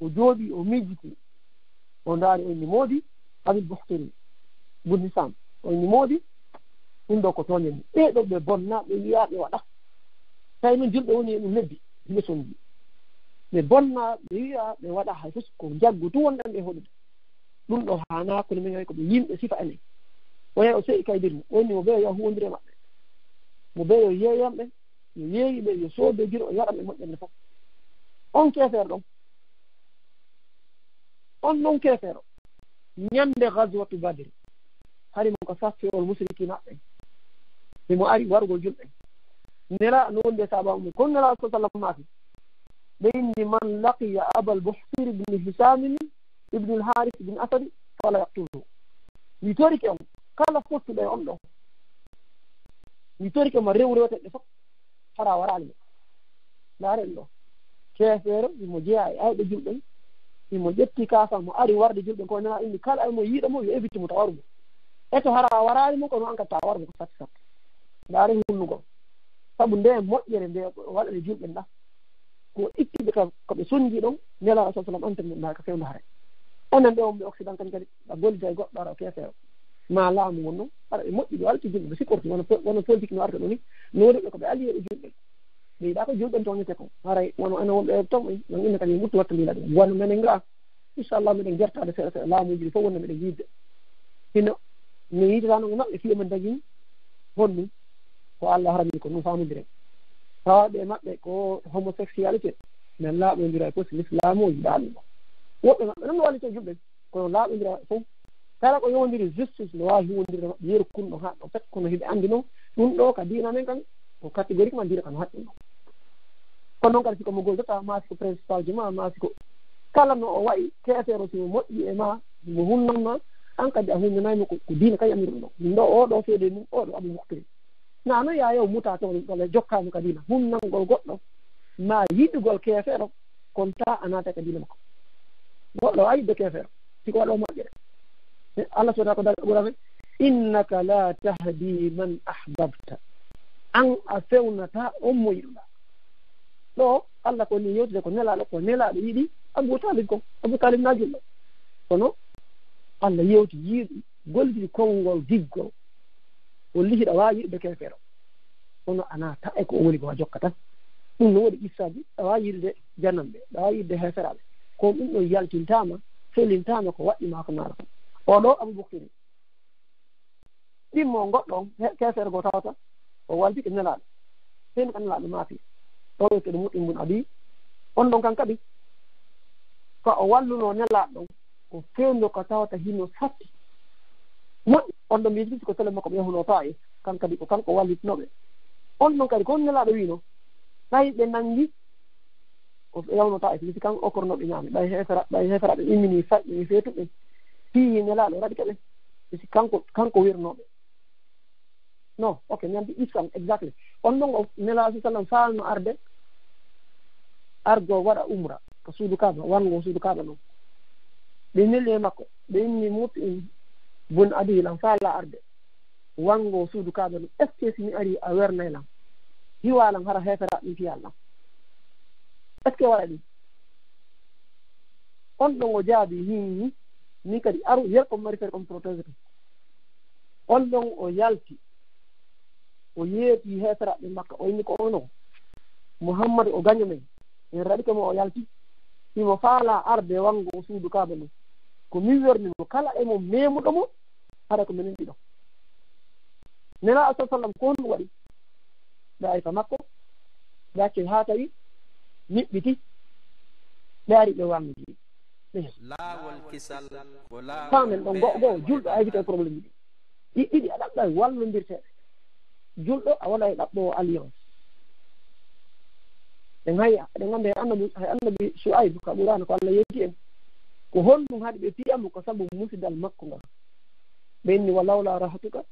o jooɗi o miijiti o ndaari o inni moodi Abul Bukturi bunni sam o inni moodi ɗum ɗo ko toñen ɓeeɗo ɓe bonna ɓe wiya ɓe waɗa tawi noon julɓe woni ɗum lebbi lesonji ɓe bonna ɓe wiya ɓe waɗa hay fof ko jaggu tu wonɗan ɓe hoɗude ɗum ɗo haana kono min ko ɓe yimɓe sifa enen o yahi o seeɗi kaydirni o inni mo ɓeyo yo huwondire maɓɓe mo ɓeyo yeeyamɓe yo yeeyiɓe yo soodo jiro o yaɗanɓe moƴƴande fof on keefeero ɗon on ɗon keefeero ñande gaswatu badiri harimo ko saffirol musrikinaɓɓe ɓemo ari warugol julɓe nela no wonde sababu kono nela sa sallam maaki ɓe inni man laqiya Abal Buhturi ibne Hisamin ibne al-Haris ibne Asadi fala yaqtuluhu mi torike on kala fottuɗo e on ɗo mi torike mo rewreteɗe fof hara warani laaren ɗo keefeero imo jeeya e ayɓe julɓen imo ƴetti kaasa mo ari warde julɓen ko nana inni kala emo yiiɗo mo yo évite mo tawarumo eto hara warani mo kono an kadi tawarumo ko satti satti laaren hunnugol sabu nde moƴƴere nde waɗane julɓen ɗa ko ittiɓe koɓe sonji ɗon nela sa sallam antanɗa ko fewndo hare onen ɓe wonɓe occident kan kadi a gollida e goɗɗo ara o keefeero ma laamu won noon ara ɓe moƴƴi ɓe alti julɓe ɓe sikkorti wono politique no arta ɗo ni noriɓe koɓe aliyeɓe julɓe ɓe yiɗa ko julɓen toñete ko haray wono ene wonɓe tom non inne kadi muttu wattandila ɗum won menen ga inchallah miɗen gertade seeɗa seeɗa laamuji ɗi fof wonno miɗen yidde hino mi yiititano e maɓɓe fiye men dagui honɗum ko Allah harani ko ɗum famodiren tawaɓe maɓɓe ko homosexualité men laaɓodira e fof l'islam o yiɗa ɗum woɓɓe maɓɓe noon no wallite julɓe kono laaɓodira fof kala ko yowdiri justice no wawi hiwondirde maɓɓe yeru kunɗo ha ɗo fet kono hiɓe andi noon ɗum ɗo ka diina men kan ko catégoriquement diina kan haɗɗum ɗo kono noon kadi siko mo goldata maasi ko principal ji ma maasi ko kala no o wayi keefeero simo moƴƴi e ma mo hunnan ma an kadi a hunnanaymo ko diina kay amiru ɗum ɗo ɗum ɗo oɗo seede mum oɗo Abul Bukturi nano ya yew muta to ɗole jokkama ka diina hunnangol goɗɗo ma yiɗugol keefeero kon ta a naata ka diina makko goɗɗo a yiɗde keefeero siko waɗo moƴƴere Allah subhanahu wa ta'ala ɓurame innaka la tahdi man ahbabta an a fewnata on mo yiɗuɗa ɗo Allah ko ni yewtude ko nelaɗo yiɗi Abu Talib ko Abu Talib na julɗo kono Allah yewti yiiɗi gollitiri konngol diggol o lihiɗa wawi yiɗde keefeero kono ana ta e ko o woni ko a jokka tan ɗum no waɗi qissaji ɗa wawi yiɗde jananɓe ɗa wawi yiɗde heeferaɓe kono ɗum ɗo yaltintama felintama ko waɗɗima ko naara oɗo Abou Boukry ɗimmo goɗɗo on keefeere go tawata o waldi ko nelaɗo sen ko nelaɗo maafi ɗo wiyetede Mut'im bun Adi on ɗon kan kadi ko o walluno nelaɗo ɗon ko fewndo ko tawata hino satti moƴƴi on ɗo mbiyi ko tele makko ɓe yahuno Taif kan kadi ko kanko wallitinoɓe on ɗon kadi kon nelaɗo wino tawi ɓe nangi ko yawno Taif misi kan okornoɓe ñaami ɓay heferaɓe immini faƴƴi feetuɓe fiyi nelaɗo raɗi keɓe misi kanko wirnoɓe non ok mi andi islam exactly on ɗon o nelaɗo sallam falno arde argo waɗa umra ko suudu kaaba wango suudu kaaba noon ɓe nelli e makko ɓe inni Mut'im bun Adi lan faala arde wango suudu kaaba noon est ce que si mi ari a wernay lan hiwalan hara hefera ɗum fiyal lan est ce que waɗa ɗum on ɗon o jaabi hinni ni kadi aru yerko mari fere comme protégé to on ɗon o yalti o yeeti heferaɓe makka o inni ko ono Muhammadu o gaño men en raɗike mo o yalti himo faala arde wango o suudu kaaba noon ko min wernimo kala emo memuɗo mo hara ko minen ɗiɗo nela sa sallam ko honɗum waɗi ɓe ari ka makko ɓe acce ha tawi niɓɓiti ɓe ari ɓe wangiji famen ɗon goo julɗo a évité probléme ɗi ɗiɗi a ɗaɓɗa wallodirteɗe julɗo a waɗa e ɗaɓɓo alliance en hay eɗen gandi hay annabi Shu'ayb ka ɓurano ko Allah yetti en ko honɗum haɗi ɓe piyamo ko sabu musidal makko ngal ɓe inni walawla rahatuka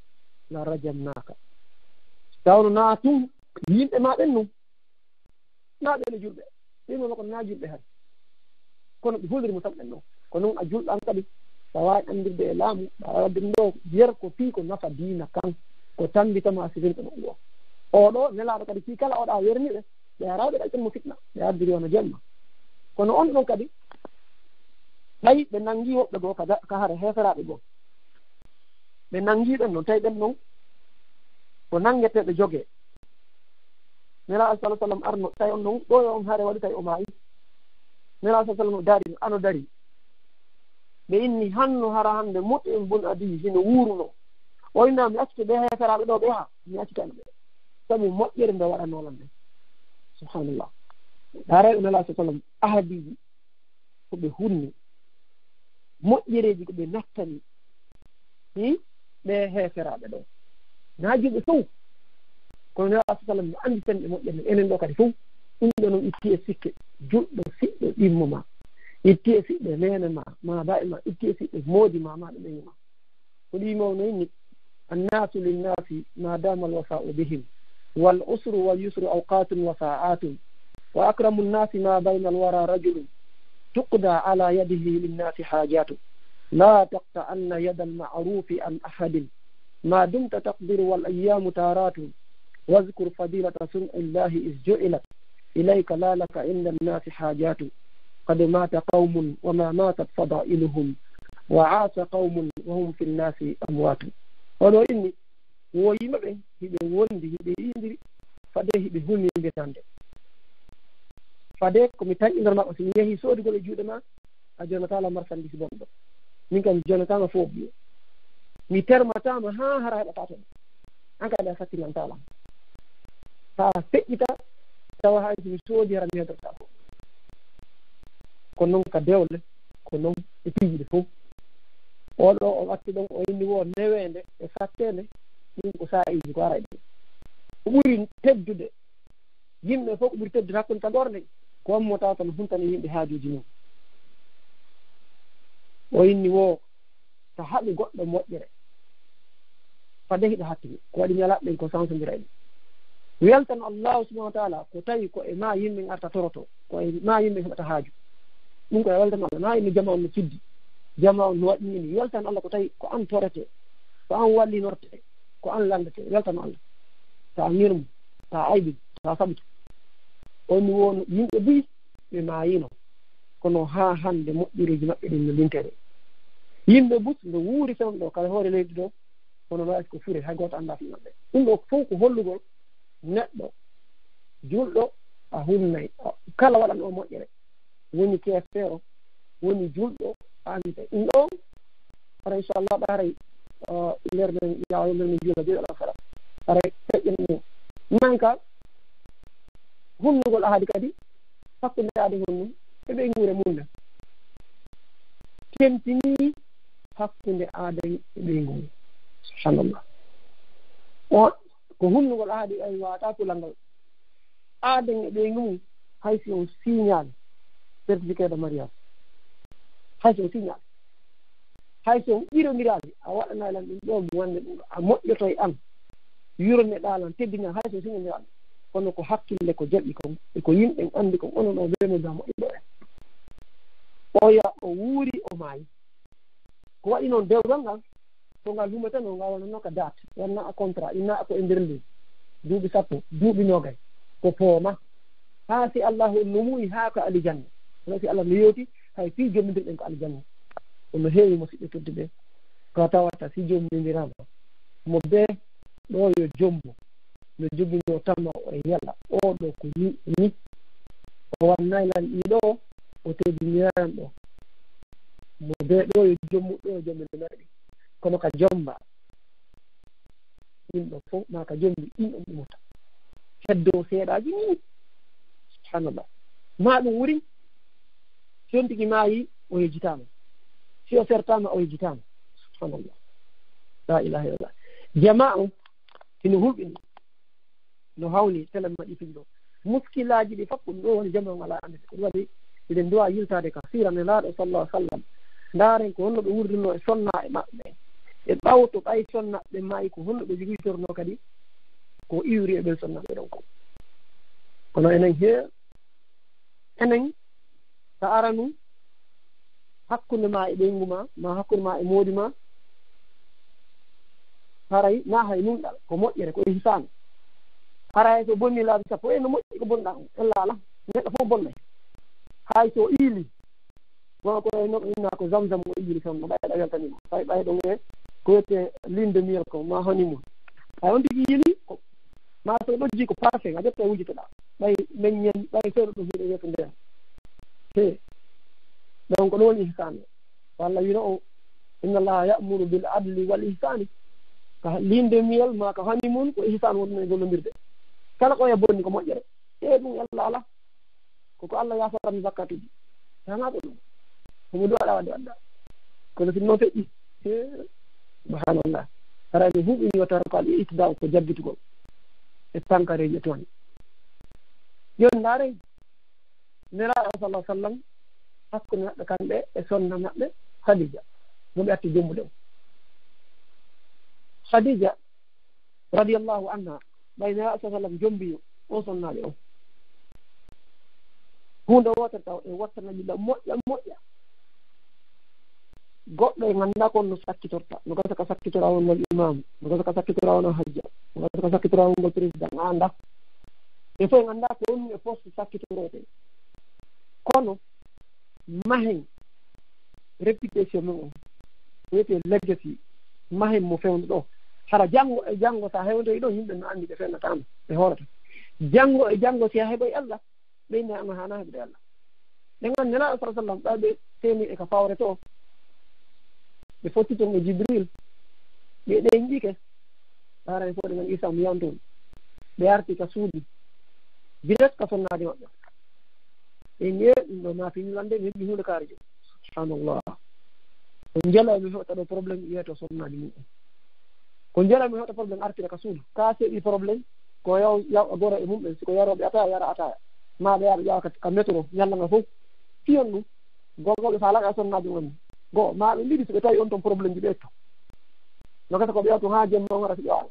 la rajamnaka tawno na tum yimɓe ma ɓen num na ɓene julɓe ɓimama ko na julɓe hay kono ɓe hulirimo sabu ɓen ɗon ko noon a julɗo an kadi sa wawi andirde e laamu a wadde ɗo yer ko fii ko nafa diina kan ko tambitama sifinko ɗon ɗo oɗo nelaɗo kadi fii kala oɗa werniɓe ɓe arawɓe ɗaƴƴanmo fitna ɓe addiri wona jemma kono on ɗon kadi tawi ɓe nangi woɓɓe goo ka hara heferaɓe goo ɓe nangiɓen noon tawi ɓen noon ko nangueteɓe jogue nelaɗo sallah sallam arno tawi on noon ɗo on haare waɗi tawi o maayi nelaɗo sa sallam dari ano dari ɓe inni hanno hara hande Mut'im bun Adi hino wuruno o inna mi accite ɓe heferaɓe ɗo ɓe ha mi accitano ɓe sabu moƴƴere nde waɗanolan ɓe subhanallah hare nelaɗo sa sallam ahadiji ko ɓe hunni moƴƴereji ko ɓe nattani ɓe heferaɓe ɗo na julɓe fof kono nelaɗo sa sallam mi andi tan ɓe moƴƴere enen ɗo kadi fof ɗum ɗo noon itti e sikke julɗo siɗɗo ɗimmo ma itti e siɓɓe nene ma da'i ma itti e siɓɓe moodi ma ɗo ɓeyma ko ɗimo no inni annasu linnasi ma dama alwafa'u bihim wal usru wal yusru awqatun wa sa'atun wa akramu nnasi ma bayna alwara rajulun tuqda ala yadihi linnasi hajatu la taqta'anna yada alma'rufi an ahadin ma dumta taqdiru wal ayyamu taratun واذكر فضيلة صنع الله إذ جعلت إليك لا لك عند الناس حاجات قد مات قوم وما ماتت فضائلهم وعاش قوم وهم في الناس أموات ولو إني ويمبه هبه وندي هبه يندري فده هبه هوني بتاند فده كم تاني نرما أسميه هي سود قول جود ما أجرنا تعالى مرسل بس بندو ممكن جرنا تعالى فوبيو ميتر ما تعالى ها هراء بتاعته أنك ada sakit yang taala pasti kita tahu hal itu sudah diharapkan tercapai konon kadewle konon itu itu odo waktu dong ini wo newende e fattene ɗum ko saa'iji ko ara ɗum ko ɓuri teddude yimɓe fof ko ɓuri teddude hakkunde tagorde ko wammo taw tan huntani yimɓe haajuji mum o inni wo so haɓi goɗɗo moƴƴere fade hiɗo hattimi ko waɗi ñalaɓɓen ko sansodira ɗum weltan allahu subahana wa taala ko tawi ko e ma yimɓe arta toroto ko e ma yimɓe heɓata haaju ɗum ko e weltan allah na yimɓe jama on no siddi jama on no waɗini weltan allah ko tawi ko an torete ko an wallinorte ko an landete weltan allah ta ñirmo ta ayɓin ta saɓito on won yimɓe buyi ɓe maayino kono ha hande moƴƴireji maɓɓe ɗin no lintere yimɓe bus nde wuuri fewn ɗo kala hoore leydi ɗo kono wawi ko fure hay goto anda finnaɓe ɗum ɗo fof ko hollugol neɗɗo julɗo a hunnay kala waɗanɗo moƴƴere woni KFP o woni julɗo ande ɗum ɗo ara inchallah ɓaray nder men yawa nder men juula jeeɗo ala sala aray feƴƴen ɗum manka hunnugol ahadi kadi hakkunde ade honnum eɓe nguure mum nde tentini hakkunde aaday e ɓeyngol subhanallah on ko hunnugol ahadi ay wata kulal ngal aaden e ɓeygu mum hay si on signal certificat de mariage hay si on signal hay si on ɓirodirali a waɗanalan ɗum ɗo mi wande ɗum a moƴƴoto e an yurneɗalan teddina hay si on signodiral kono ko hakkille ko jaɓi kon eko yimɓen anndi kon onon o memoda moƴƴiɗo en oya o wuuri o maayi ko waɗi noon dewgal ngal so ngal humata no ngal wonanno ka date wanna a contrat inna ko e nder ndin duuɓi 10 duuɓi 20 ko pooma haa si allahu no muuyi haa ko alijanna no si allah no yooti hay fii jommidirɗen ko alijanna ono heewi musidɓe todde ɓe ko tawata si jommidirama mo bee ɗo yo jombo no joginoo tamma o e yalla oɗo ko ni o wannaylan ɗiɗo o teddiniran ɗo mo bee ɗo yo jommu ɗo jomminoɗi kono ka jomba yimɓe fof ma ka jombi ɗin on ɗumota heddo seeɗaji ni subhanallah ma ɗum wuri si on tigi maayi o yejjitama si o sertama o yejjitama subhanallah la ilaha illallah jama on ino hulɓini no hawni télé maɗi fiɗɗo muskillaji ɗi fof ɗum ɗo woni jama on ala ande ko ɗum waɗi eɗen duwa yiltade ka sirane laaɗo sallah sallam ndaren ko honno ɓe wurdinno e sonna e maɓɓe e ɓawto ɓay sonnaɓe maayi ko honno ɓe jogitorno kadi ko iwri e ɓen sonnaɓe ɗon ko kono enen hee enen so aranu hakkunde ma e ɓeyngu ma hakkunde ma e moodi ma haray na hay nunɗal ko moƴƴere ko ihsane haray so bonni laabi 10 no moƴƴi ko bonɗa on ella ala neɗɗo fof bonnay hay so iili wona ko no inna ko zamzam o iili tan no ɓayɗa weltanima fay ɓayɗon e ko wiyete ligne de miel ko ma honeymoon hay on tigi yiili ma so ɗojji ko parfait a ƴetta wujitoɗa ɓay meññen ɓay seeɗo ɗum hiɗo wiyete nden he donc ɗo woni ihsane walla wino o inna allaha ya'muru bil adli wal ihsani ka ligne de miel ma ka honeymoon ko ihsane wonɗum e gollondirde kala ko e bonni ko moƴƴere e ɗum allah ala koko allah yafatanmi zakkatuji tanaɗo ɗum komo ɗo waɗa wadde wadda kono sin noon feƴƴi subhanallah arani huɓini wattata ko al ittidaw ko jabbitugol e tankareji toon joni ndaare nelaɗo sallah sallam hakkude maɓɓe kamɓe e sonna maɓɓe Khadija moɓe atti jommuɗe o Khadija radiallahu anha ɓay nelaɗo sa sallam jombiyo o sonnaɓe o hunde wotere taw e wattanaɓilla moƴƴa goɗɗo e ngannda kon no sakkitorta no gasa ka sakkitora wongol imam no gasa ka sakkitora wono hajja no gasa ka sakkitora wongol président anda e fof e ngannda ko woni e poste sakkitorote kono mahen réputation men o wiyete legacy mahen mo fewndo ɗo hara janngo e janngo so a hewndoyi ɗo yimɓe no anndi ɓe fennatama ɓe hoorata janngo e janngo si a heɓoye allah ɓeyne ama hana heɓde allah ɓe ngan nelaɗo sa sallam ɓaɓe teni e ka fawre to ɓe fottiton e jibril ɓe ɗeñƴike arani fof ɗe ngan isa mo yawtoon ɓe arti ka suuɗi biret ka sonnaade maɓɓe ɓe ñee ɗum ɗo mafinilande mi heɓi hunde kaari jo subhanallah ko jela mi heɓta ɗo probléme wiyeto sonnaade muɗum ko jela mi heɓta probléme artira ka suudu ka seeɗi probléme ko yaw goro e mumɓen siko yaroɓe ataya yara ataya maɓe yaɓe ƴawa ka métro ñallanga fof fiyon ɗum gogoɓe falaka e sonnaade on go maɓe mbiɗi soɓe tawi on toon probléme ji ɓeetto no gasa ko ɓe yawto ha jemma on wara so ƴewaɗo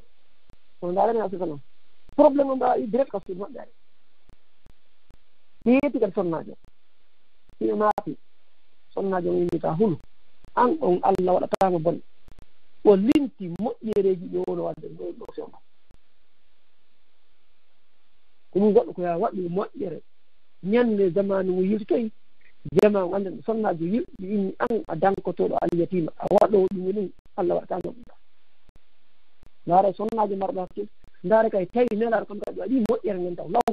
kono ndarani asika noon probléme o mbawi direct ka suudu maɓɓe ari mi yetti kadi sonnajo hiɓe maafi sonnajo o yimita hulu an on allah waɗatama bonne o limti moƴƴereji ɗi wono wadde ɗo sewma ko ɗum goɗɗo ko ya waɗi moƴƴere ñande zamanu mo yiltoyi jama o anden sonnajo yilɗi inni an a dankotoɗo aliyatima a waɗo ɗum ɗum allah waɗatama ɗum ndaare sonnajo marɗo hakkille ndaare kay tawi nelaɗo kam kadi waɗi moƴƴere nden taw law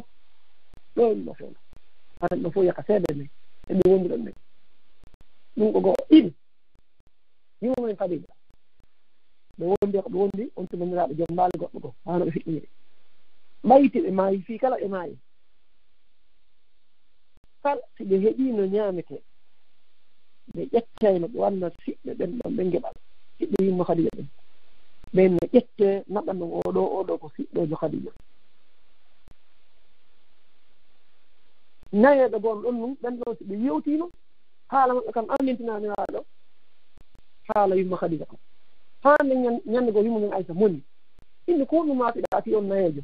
ɗo ɗo fewna aɗa ɗo fof yaka seede men eɓe wondiɗon men ɗum ko goo ɗiɗi yimomen Khadija ɓe wondi ko ɓe wondi on tumaniraɓe joom mbaali goɗɗo go hano ɓe fiɗɗinire ɓayti ɓe maayi fii kala ɓe maayi kala si ɓe heeɓino ñaamete ɓe ƴettayno ɓe wanna siɓɓe ɓen ɗon ɓe ngeɓal siɓɓe yimmo Khadija ɓen ɓen no ƴette naɓan ɗon oɗo ko siɗɗojo Khadija nayeɓe goon ɗon ɗum ɓen ɗon si ɓe yewtino haala maɓɓe kam amintinaniraɗo haala yimmo Khadija kam hande ñande goo yimmo men Aïssa moni inde ko ɗum mafiɗa fi on nayejo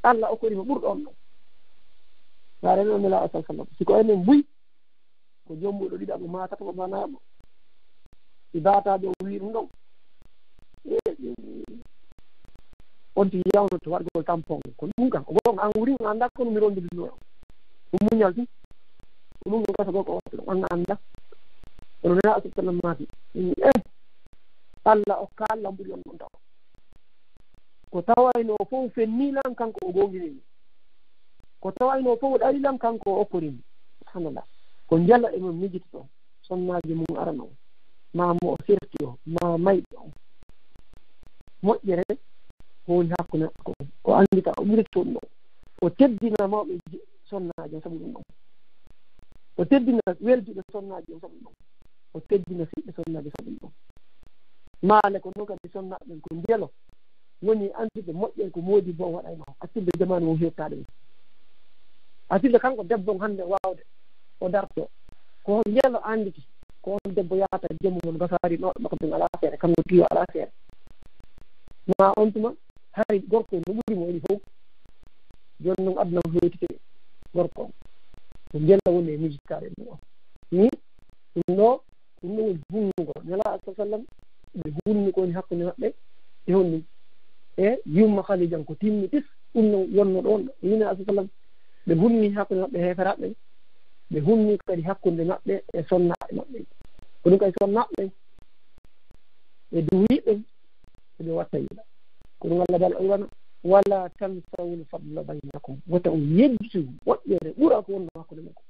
Allah okkorima ɓurɗon ɗon ngaare noon nela asal sallam siko enen mbuy ko jommuɗo ɗiɗaɓo matataɓo manaɓo si bataɓe o wi ɗum ɗon onti yawnoto waɗgol tampon ko ɗum kam gonga an wuri anda kono mi rondiduno ɗum muñal tum ko ɗum ɗo gasa goko wattu ɗum an anda kono nela asal sallam maati Allah o kalla ɓuri on ɗon taw ko tawayno fof fennilan kanko o gonginimi ko tawayno fof ɗarilan kanko o okkorimi subhanallah ko jalla e mum mijiti ɗon sonnaji mum arano ma mo o serti o ma mayɗo o moƴƴere ko woni hakkude ko o andita o ɓurito ɗum ɗon o teddina mawɓe sonnaji o sabu ɗum ɗon o teddina welduɓe sonnaji o sabu ɗum ɗon o teddina siɓɓe sonnaji sabu ɗum ɗon maale ko noon kadi sonnaɓen ko ndiyalo woni andude moƴƴere ko moodi bo waɗayno accidde jamanu mo hettaɗe ɗum accidde kanko debbo hannde wawde o darto ko ndiyalo anditi ko on debbo yahata jemmu mon gasari ɗo mako ɗum ala feere kanko tiyo ala feere ma on tuma hay gorko no ɓuri mo woni fof joni noon aduna o hewtite gorko on ko ndiyalla woni e mijittaɗe ɗum o ni ɗum ɗo ɗum ɗo woni hunnugo nela sa sallam ɓe hunni ko woni hakkude maɓɓe e honni e yumma halijan ko timmi tis ɗum no yonno ɗon yine asa sallam ɓe hunni hakkude maɓɓe heferaɓe ɓe hunni kadi hakkude maɓɓe e sonnaɓe maɓɓe ko ɗum kadi sonnaɓe ɓe duwiɓe eɓe watta yiɗa ko ɗum Allah dal wana wala tansawul fadla baynakum wata on yejjitu moƴƴere ɓura ko wonno hakkude makko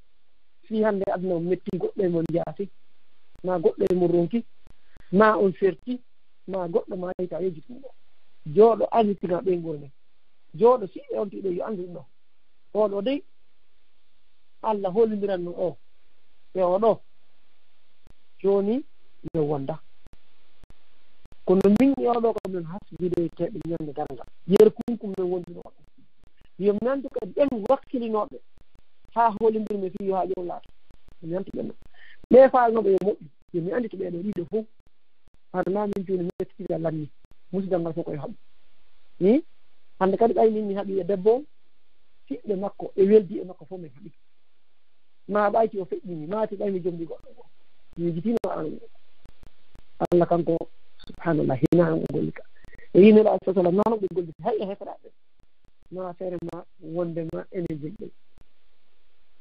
fi hande aduna o metti goɗɗo e mon jaasi ma goɗɗo e mon ronki ma on ferti ma goɗɗo ma yita yejjitu ɗo jooɗo anditina ɓe gurne jooɗo siɓɓe on tiɗo yo andu ɗum ɗo oɗo dey Allah hollidiran no o e oɗo joni yo wonda kono min oɗo kam non hasbideteɓe ñande darga yeru kunkum men wondino ɗo yo nantu kadi ɓen wakkilinoɓe ha hollidirmi fi yo ha ƴew laata mi nantu ɓenno ɓe falnoɓe yo moƴƴi yomi andi to ɓeɗo ɗiɗo fof hade ma min joni mettitiɓe lanni musidal ngal fof koye haɓɓu ni hande kadi ɓay min mi haɓi e debbo fiɓɓe makko e weldi e makko fof min haɓi ma ɓayti o feƴƴini maati ɓaymi jomdi goɗɗo o mi jitino an Allah kanko subhanallah hina on gollika e yinoɗa sa sallam nano ɓe golliti hay e heferaɓe ma feere ma wonde ma ene jelɓe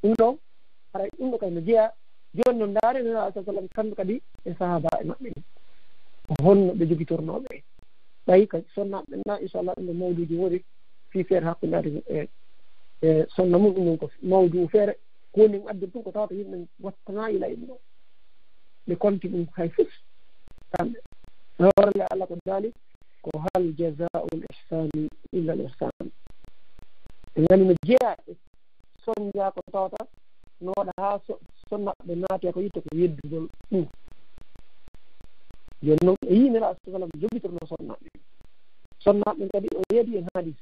ɗum ɗo haray ɗum ɗo kadi no jeeya joni no ndaare noɗa sa sallam kamɓe kadi e sahaba e maɓɓe ni honno ɓe jogitornoɓe ɓayi kadi sonnaɓe na inchallah ɗum ɗo mawduji woni fi feere hakkundade e sonna mum ɗum ɗon ko mawdu feere ko woni addir tum ko tawata yimɓe wattana ila ɗum ɗo ɓe konti ɗum hay fof kamɓe horle Allah ko daali ko hal jazaa'ul ihsani illa al ihsan e ngani no jeeya e sonja ko tawata no waɗa ha sonnaɓe naati ko yitta ko yeddugol ɗum joni noon e yimira sallam jogitorno sonnaɓe kadi o yeedi en hadis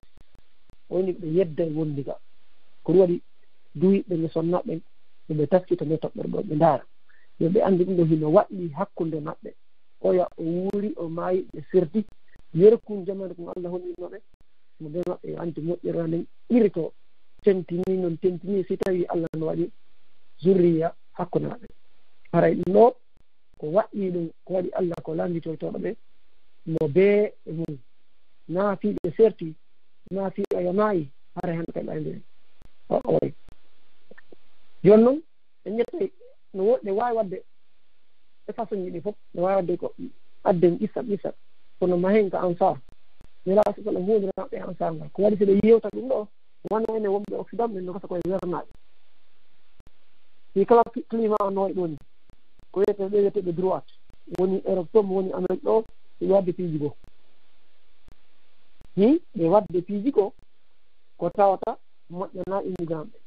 woni ɓe yedda e wondiga ko ɗum waɗi duwiɓe nge sonnaɓe ɓe taskita nde toɓɓere ɗo ɓe ndaara ɓe andi ɗum ɗo hino waɗi hakkunde maɓɓe oya o wuuri o maayi ɓe serdi yerkum jamanu ko Allah hollinoɓe mo ɓe maɓɓe anti moƴƴere nden irito tentini noon tentini si tawi Allah no waɗi zurriya hakkunde maɓɓe haray ɗum ɗo ko waɗi ɗum ko waɗi Allah ko landitoytoɗo ɓe mo bee e mum naafiɓe serti naafiɓe yo maayi haray hande kadi ɓayde oy joni noon ɓe ñettay no woɗɗe wawi wadde e façon ji ɗi fof ne wawi wadde ko adden ɓissat kono mahen ko ansar nela sa sallam hundiranaɓe ansar ngal ko waɗi so ɓe yewta ɗum ɗo wona ene wonɓe occident ɓen no gasa koye wernaɓe si kala climat o noy ɗoni ko wiyete ɓe wiyeteɓe droite woni Europe to woni Amérique ɗo ɓe wadde piiji goo ɓe wadde piiji ko ko tawata moƴƴana immigrant ɓe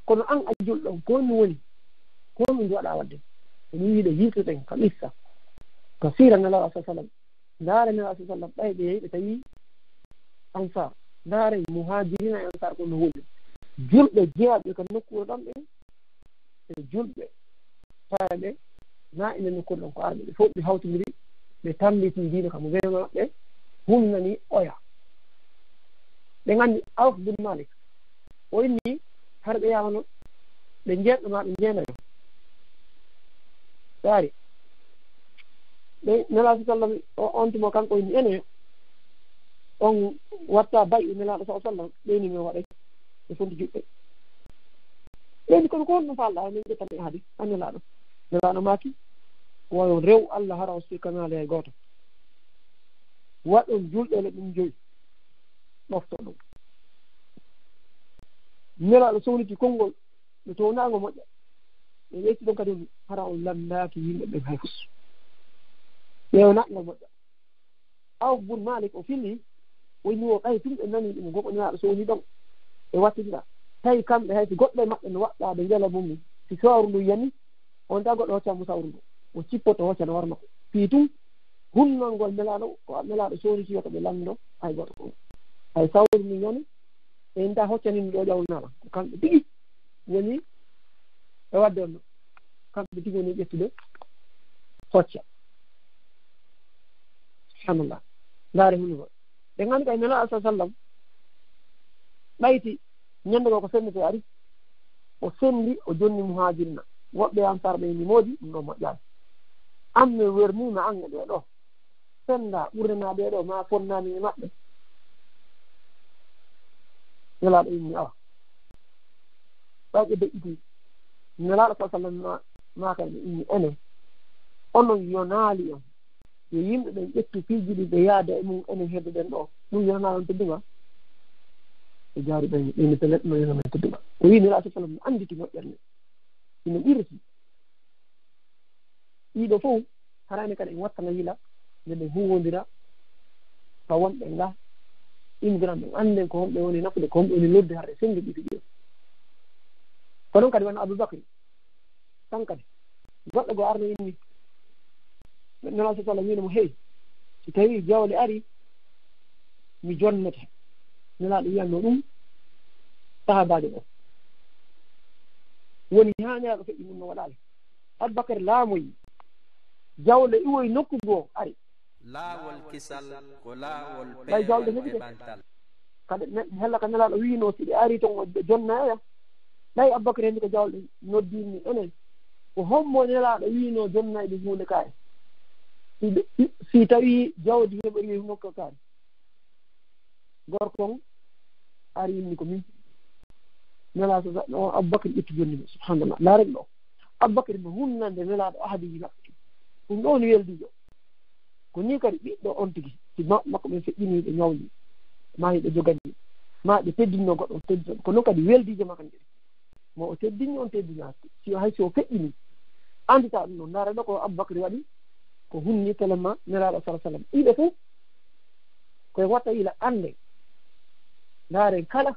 kono an a julɗo ko mi woni ko min waɗa wadde ɗum wiiɗe yirteten ka ɓissa ko sira nelaɗo sa sallam ndaare nelaɗo sa sallam ɓay ɓe yehi ɓe tawi ansar ndaare muhajirina e ansar kono hulɓe julɓe jeyaɓe ko nokkure ɗon ɓe e julɓe tawa ɓe na ene nokkure ɗon ko arɓe ɓe fof ɓe hawtidiri ɓe tambiti diina kam wema maɓɓe humnani oya ɓe nganndi Awf bin Malik o inni har ɓe yawano ɓe jeeɗɗo ma ɓe jeenayo yaari ɓe nelaaɗo sallam on tuma kanko inni ene on watta bayi nelaaɗo sa sallam ɓeyni min waɗay e fonti juɓɓe ɓeyni kono ko honno falɗa min ƴettani haadi a nelaaɗo maaki woyo rew Allah hara o sikkanale hay gooto waɗon julɗele ɗum joyi ɗofto ɗum nelaaɗo sowniti konngol ɓe townaango moƴƴa ɓe ƴetti ɗon kadi hara on lamdaaki yimɓe ɓen hay fus ƴeewnaɗngal moƴƴa Awf bun Malik o filli o inni o ɓay tum ɓe nani ɗum goko nelaaɗo sowni ɗon ɓe wattitiɗa tawi kamɓe hay so goɗɗo e maɓɓe no waɗɗa ɓe njala mum ni si sawru ndu yani on ta goɗɗo hoccamo sawru ndu o cippoto hocca no warno fii tum hunnol ngol nelaaɗo ko nelaaɗo sowniti yoto ɓe lamdo hay goto ko hay sawru ndu yani en ta hoccanini ɗo ƴawnama ko kamɓe tigi woni e wadde onno kamɓe tigi woni ƴettude hocca subhanallah ndaare hunde ɓe nganndi kay nelaaɗo sa sallam ɓayti ñannde goo ko sennete ari o senndi o jonni muhajirina woɓɓe ansar ɓe ni moodi ɗum ɗo moƴƴaani an mi wernima ange ɓee ɗo sennda ɓurdanaa ɓee ɗo ma fonnaami e maɓɓe nelaaɗo inni awa ɓayɓe deƴƴiti nelaaɗo sa sallam maakay ɓe inni enen onon yo naali on yo yimɓe ɓen ƴettu piiji ɗi ɓe yaada e mum enen hedde ɗen ɗo ɗum yonaa on tedduma e jaari ɓeyni pelet no yonamen tedduma o wi nelaaɗo sa sallam annditi moƴƴerne ino ɓirti ɗiɗo fof harani kadi en wattana yila nde ɓe huwodira fa wonɓe nga immigrant ɓen annden ko homɓe woni nafude ko homɓe woni lodde harɗe sengi ɗi fiƴo ko noon kadi wona Aboubacry tan kadi goɗɗo goo arno inni nelaaɗo sa sallam winimo hey so tawi jawle ari mi jonnete nelaaɗo wiyanno ɗum sahabajo ɗo woni ha nelaaɗo feƴƴi mum no waɗali Aboubacry laamoyi jawle iwoye nokku goo ari laawol kisal ko laawol ɓay jawle heɓide kadi hella ka nelaaɗo wino si ɓe ari ton o jonnaya ɓay Aboubacry henndi ko jawle noddinni enen ko hommo nelaaɗo wino jonnayɓe hunde kaari si tawi jawdi heɓori nokka kaari gorkon ari inni ko min nelaaɗo o Aboubacry ƴetti jonni mi subhanallah laaren ɗo Aboubacry no hunnande nelaaɗo ahadiji maɓɓe ɗum ɗo woni weldijo ko ni kadi ɓiɗɗo on tigi si makko ɓen feƴƴini ɓe ñawdi ma ɓe jogani ma ɓe teddinno goɗɗo teddino ko noon kadi weldijo makko ɗi mo o teddini on teddina si hay so feƴƴini andita ɗum noon ndaare ɗo ko Aboubacry waɗi ko hunni telema nelaaɗo sa sallam ɗiɓe fof koye watta ila annde ndaaren kala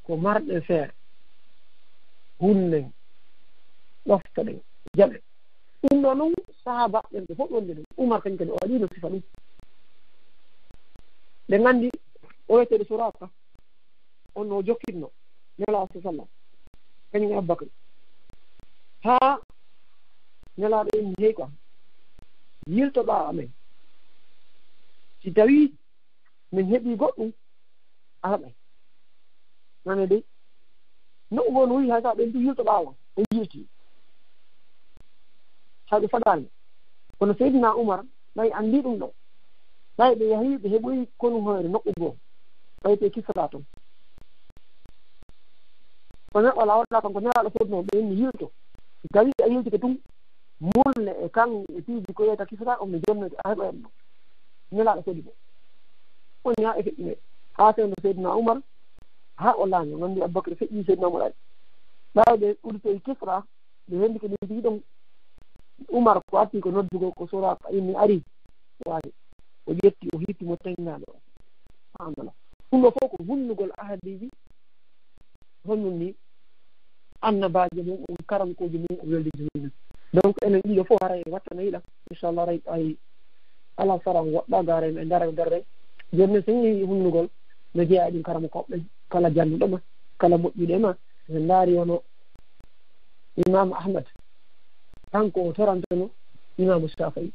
ko marɗe feere hunnen ɗofta ɗen jaɓe ɗum ɗo noon sahaba ɓen ɓe fof wonde ɗum Umar kañ kadi o waɗino sifa ɗum ɓe nganndi o wiyetede Suraka on no jokkitno nelaaɗo sa sallam kañum e Aboubacry haa nelaaɗo en heyi quoi yiltoɗa amen si tawi min heɓi goɗɗum a heɓay nane dey no ngo no wi hay sa ɓen tu yiltoɗa on o yilti haɓe faɗani kono Seydina Oumar ɓay anndi ɗum ɗo ɓay ɓe yahi ɓe heɓoyi konu hoore nokku goo ɓayte kisata toon ko neɗɗo ala waɗa kanko nelaaɗo fotno ɓe enni yilto si tawi a yilti ko tum mulne e kan e piiji ko wiyata kisata on ne jonnode a heɓa en ɗo nelaaɗo foɗi bo woni ha e feƴƴine ha tewno Seydina Oumar ha o laami o nganndi Aboubacry feƴƴi Seydina Oumar ari ɓawɓe ɓurtoye Kisra ɓe henndi ko ɗi ɗon Oumar ko arti ko noddugo ko Suraka inni ari waade o ƴetti o hittimo tennaɗo o alhamdulillah ɗum ɗo fof ko hunnugol ahadiji honɗum ni annabajo mum on karamkoji mum o weldiji mumen donc enen ɗiɗo fof hara e wattana yiɗa inchallah ray ay ala saran woɗɗa garen e dara darre joni so yehi hunnugol no jeeya ɗum karama koɓɓe kala jannuɗoma kala moƴƴuɗe ma so ndaari wono imam Ahmad kanko o torantono imamu Shafi'i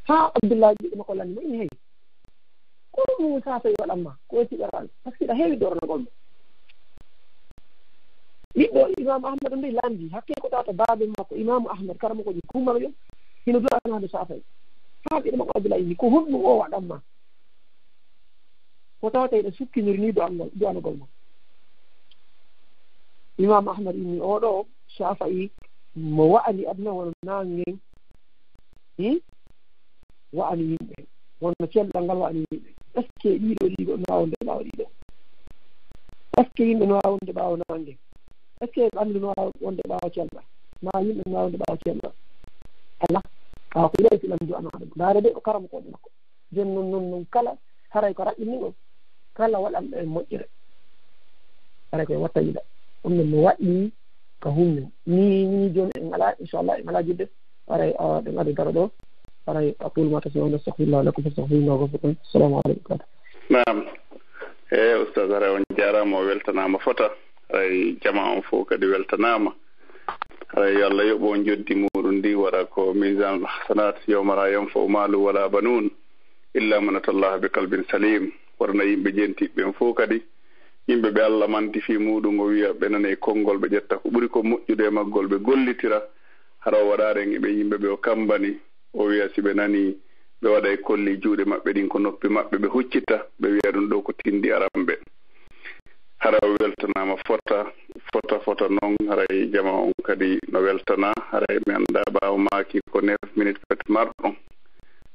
ha Abdoullahi ɓiɗɗo makko lanni mo ini hey ko mu safa waɗanma ko tiɗaral par ce que ɗa heewi dornogol ɓiɗɗo imam ahmad mbi landi hakke ko tawata baabe makko imamu ahmad karama koji kumaro yo hino du'anade safay haa ɓiɗo makko abdoulaye ni ko honɗum o waɗanma ko tawata eɗe sukkiniri ni du'anogol ma imam ahmad inni oɗo safayi mo wa'ani aduna wono nangen wa'ani yimɓe wonno celɗal ngal wa'ani yimɓe est ce que ɗiɗo no wawde ɓaawa ɗiɗo est ce que yimɓe no wawa wonde ɓaawa nangue est ce que ɓanndu no wawa wonde ɓaawa celɗal ma yimɓe no wawa wonde ɓaawa celɗal ala kawa ko ilayi filam du'ana ɗum ndaare ɓe ko karama koɗe makko joni non kala haray ko raɓɓinni o kala waɗanɓe en moƴƴire haray koye watta yiɗa ɗum non no waɗi ko hummi ni joni en ala inchallah en ala jidde haray ɗen adu daro ɗo haray aqulu ma tasma'una astaghfirullah lakum fastaghfiruhu ghafurun assalamu aleykum nam oustaz haray on jarama o weltanama fota haray jama on fof kadi weltanama haray yo Allah yoɓo on joddi muɗum ndi waɗa ko misan hasanat yawmara yanfa'u malu wala banun illa man atallaha bi qalbin salim warna yimɓe jentiɓe en fof kadi yimɓe ɓe Allah manti fi muɗum o wiya ɓe nana e konngol ɓe ƴetta ko ɓuri ko moƴƴude e maggol ɓe gollitira hara o waɗaren eɓe yimɓe ɓe o kambani o wiya si ɓe nani ɓe waɗa e kolli juuɗe maɓɓe ɗin ko noppi maɓɓe ɓe huccita ɓe wiya ɗum ɗo ko tindi aramɓe hara o weltanama fota noon haray jama on kadi no weltana haray mi anda ɓaawo maaki ko 9 minutes pet marɗon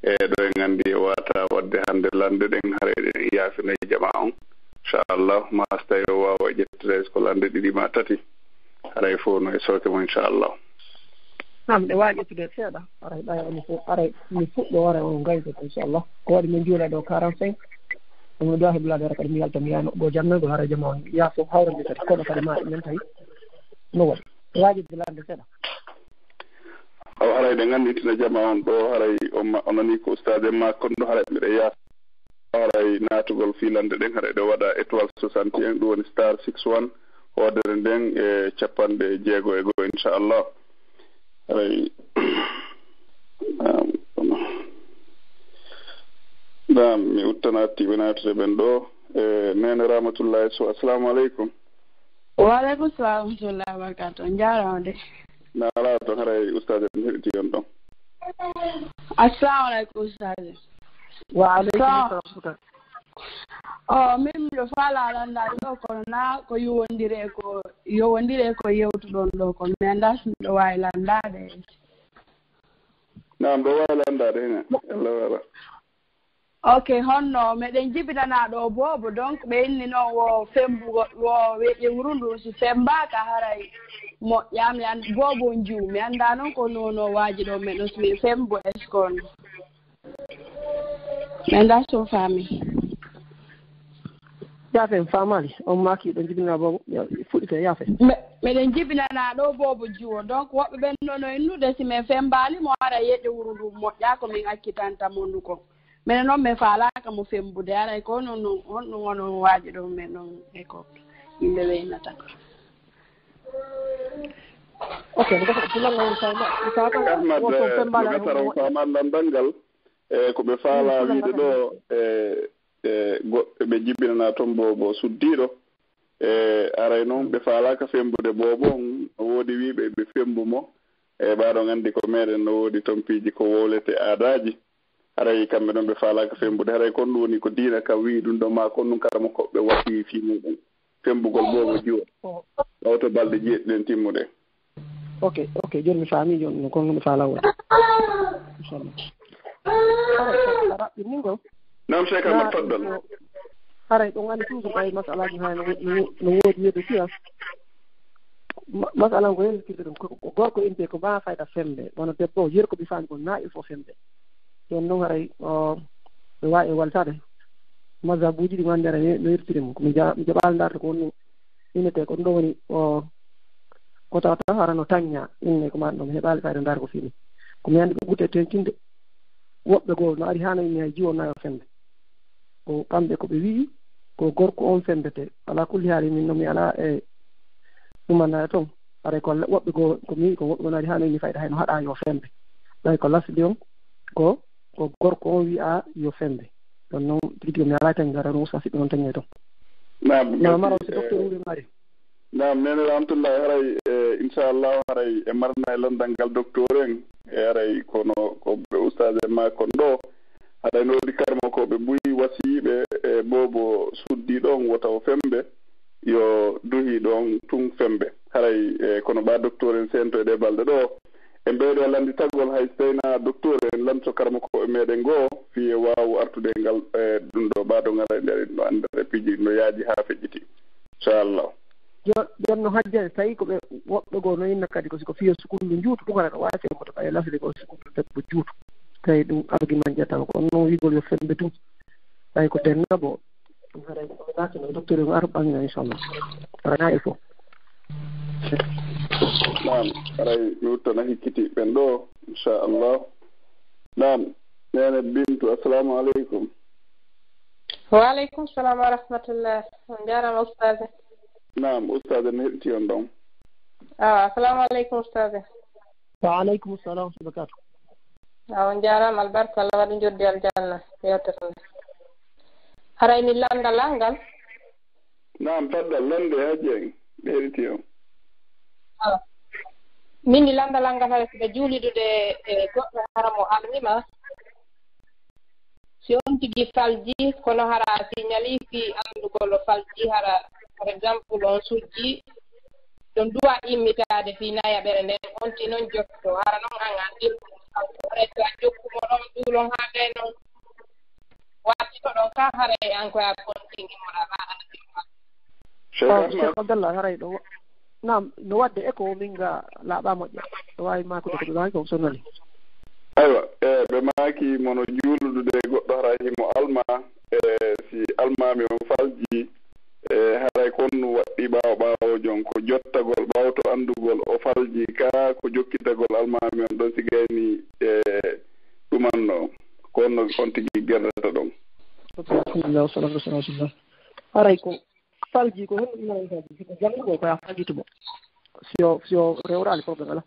e ɗo en andi e wata wadde hande lande ɗen haray ɗen yaafinayi jama on inchallah masta yo wawa ƴettude ko lande ɗiɗi ma tati haray fof no e soke mo inchallah nam ɗe wawi ƴettude seeɗa aray ɓaya oni fof aray mi fuɗɗo wara on gayde inchallah ko waɗi min juula ɗo 45 ɗum ɗo heblade ara kadi mi yalta mi yano ɗo jannago haray jama on ya fof hawrande kadi koɗo kadi ma men tawi no waɗi wajiɓe lande seeɗa aw haray ɗe ganditina jama on ɗo haray o nani ko ustade ma konno haray mbiɗa yaasa haray natugol filande ɗen haray ɗe waɗa étoile 61 ɗum woni star 61 hoodere nden e capanɗe jeego e goo inchallah haray nam mi uttana tiɓe natude ɓen ɗo e nene rahmatullahi so assalamu aleykum waaleykum salam rahmatullahi wabarakatu on jarama de na ala to haray ustade mi heɗiti on ɗon assalamu aleykum ustade waaleykum salam min miɗo faala landade ɗo kono na ko yowondire ko yewtuɗon ɗo ko mi anda so miɗo wawi landade nam ɗo wawi landade hene allah wala ok honno meɗen jibinana ɗo boobo donc ɓe inni noon wo fembugo wo ƴewru ndu si fembaka haray moƴƴa mi and boobo jiw mi anda noon ko nono waaji ɗo meɗon somi fembo est ce qu'on mi anda so faami yaafe famali on maki ɗo jibinana boobo fuɗɗite yaafe meɗen jibinana ɗo boobo jiwo donc woɓɓe ɓen nono innude si min fembali mo ara yeƴewru ndu moƴƴa ko min accitanta mo ndu ko minen noon mi faalaka mo fembude aray ko noon honɗum wono waaji ɗo men noon e ko yimɓe weynata ok ahmad famal landal ngal e ko ɓe faala wiide ɗo goɓɓe ɓe jibbinana toon bo suddiɗo e aray noon ɓe faalaka fembude boobo no woodi wiiɓe ɓe fembu mo e ɓaɗon anndi ko meɗen no woodi toon piiji ko wowlete aadaji haray kamɓe noon ɓe faalaka fembude haray kon ɗum woni ko diina kam wii ɗum ɗo ma kon ɗum karama koɓe wasi fi muɗum fembugol boobo jiwa ɗawto balɗe jeeɗiɗen timmude ok joni mi faami joni kon mi faala woni inchallah raɓɓinni ngo nam cheikh ahmad faddal haray ɗon anndi toujours ɓay masalaji ha no woodi wiide fiya masala ko yeltirde ɗum ko gorko inte ko ma fayda femde wono debbo o yirko ɓi faami ko na il faut femde joni noon haray ɓe wawi e waltade masabuji ɗi mandere no yirtiri mum komi jaɓal darde ko woni innete ko ɗum ɗo woni ko tawata hara no tañña inne ko maɗum ɗo mi heɓali fayde darde ko fini komi andi ko ɓutte tentinde woɓɓe goo no ari hano inni hay jiwo nayo femde ko kamɓe koɓe wii ko gorko on fembete ala kulli haali min noon mi ala e ɗumannaya toon haray ko woɓɓe goo komi wi ko woɓɓe gon ari hano inni fayde hayno haɗa yo fembe ɗay ko lasdi on ko gorko on wi'a yo fembe non tigi mi ala tan gara rusa si non tan yeto na maro si docteur uri mari naam nene rahmatullah haray inchallah haray e marna e londangal docteur en e haray kono ko be ustad ma kon do haray no di karmo ko be buyi wasibe e bobo suddi don wotaw fembe yo duhi don tung fembe haray kono ba docteur en sento e de balde do e beedo landi tagol hay seyna docteur en lanto karmo ko e meden go fi waaw artude ngal dum do ba do ngara der no andare piji no yaaji ha fejjiti inchallah jonno hajja tawi ko ɓe woɓɓe goo no inna kadi ko siko fiya sukullu juutu ɗum ara wawi femoto ɓaye lasde ko sukullu debbo juutu tawi ɗum argument jettama ko noon wigol yo fembe tum tawi ko tenna bo ɗum haɗa koɓe gatino docteur o ara ɓangina inchallah arana il faut naam aray mi wuttana hikkiti ɓen ɗo inchallah naam nene Bintu assalamu aleykum waaleykum salam wa rahmatullah on jarama ustade naam ustade ne heɗiti on ɗon assalamu aleykum ustade wa aleykum salam wa barakatu on jarama albarka Allah waɗi joddi aljanna yewtere nde harayni landal ngal naam paddal lande haji en ɓe heɗiti on min ni landal ngal hay ɓe juulidude e goɗɗo hara mo almima si on tigi falji kono hara signali fi andugol falji hara par exemple on sujji ɗon duwa immitade fi nayaɓere nden onti noon jotto hara noon an andir to a jokkumo ɗon duulon ha gay noon wattito ɗon ka haray an koye kontingimoɗa cheikh abdallah haray ɗo nam no wadde eko min ga laaɓa moƴƴa ɗo wawi makude ko ɓe wawi ko sonnali aywa ɓe maaki mono juuludude goɗɗo hara himo alma si almami on falji haray konno waɗɗi ɓaawo jon ko jottagol ɓawto andugol o falji ka ko jokkitagol almami on ɗon si gayni ɗumanno konno on tigi gerdata ɗon alhamdulillah wasalatu wasalamu rasulillah haray ko falji ko henno ɗumara falji siko janngugol koya fallitumo sio rewrali probléme ala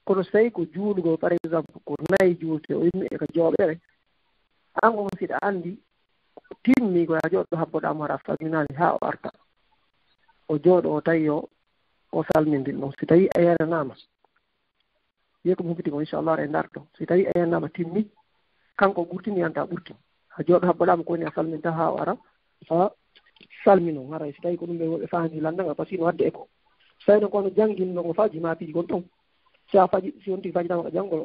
kono so tawi ko juulugol par exemple ko nayi juulte o yimmi e ko jooɓere an on siɗa anndi timmi koye a jooɗɗo habboɗamo hara salminani ha o arta o jooɗo o tawi o salmindin ɗon si tawi a yeranama wiye ko humpiti ko inchallah ara e darto si tawi a yeranama timmi kanko ɓurtini yanta ɓurti a jooɗo habboɗama ko woni a salminta ha o ara ha salmino haray si tawi ko ɗum ɓe woɓe fahandi landaga par ce que no wadde eko so tawi ɗon kono janginno ko faji ma piiji gon ton si a faji si on tigi fajitama ko janngol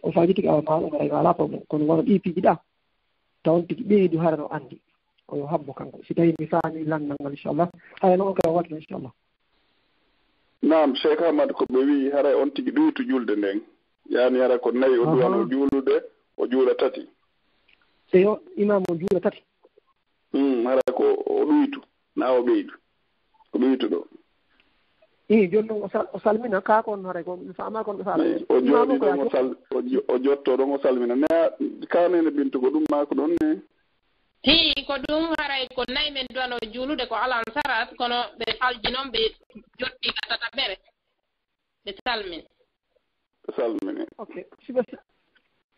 o fajitiki awa maɗo garay ala probléme kono wono ɗi piiji ɗa tawon tigi ɓeydu hara no anndi koyo habbo kanko si tawi mi faami landal ngal inchallah haya noon kala watta inchallah naam cheikh ahmad ko ɓe wi haray on tigi ɗuytu julde nden yani hara ko nayi o duwano juulude o juula tati eyo imam o juula tati hara ko o ɗuytu na o ɓeydu ko ɗuytu ɗo joni noon o salmina ka kon haray ko mi faama kon ɓe faama o jooɗi ɗon o jotto ɗon o salmina ne kanene Bintu ko ɗum mako ɗon ne ko ɗum haray ko nayi men duwano juulude ko alan sarat kono ɓe falji noon ɓe jotti gatata ɓere ɓe salmini ok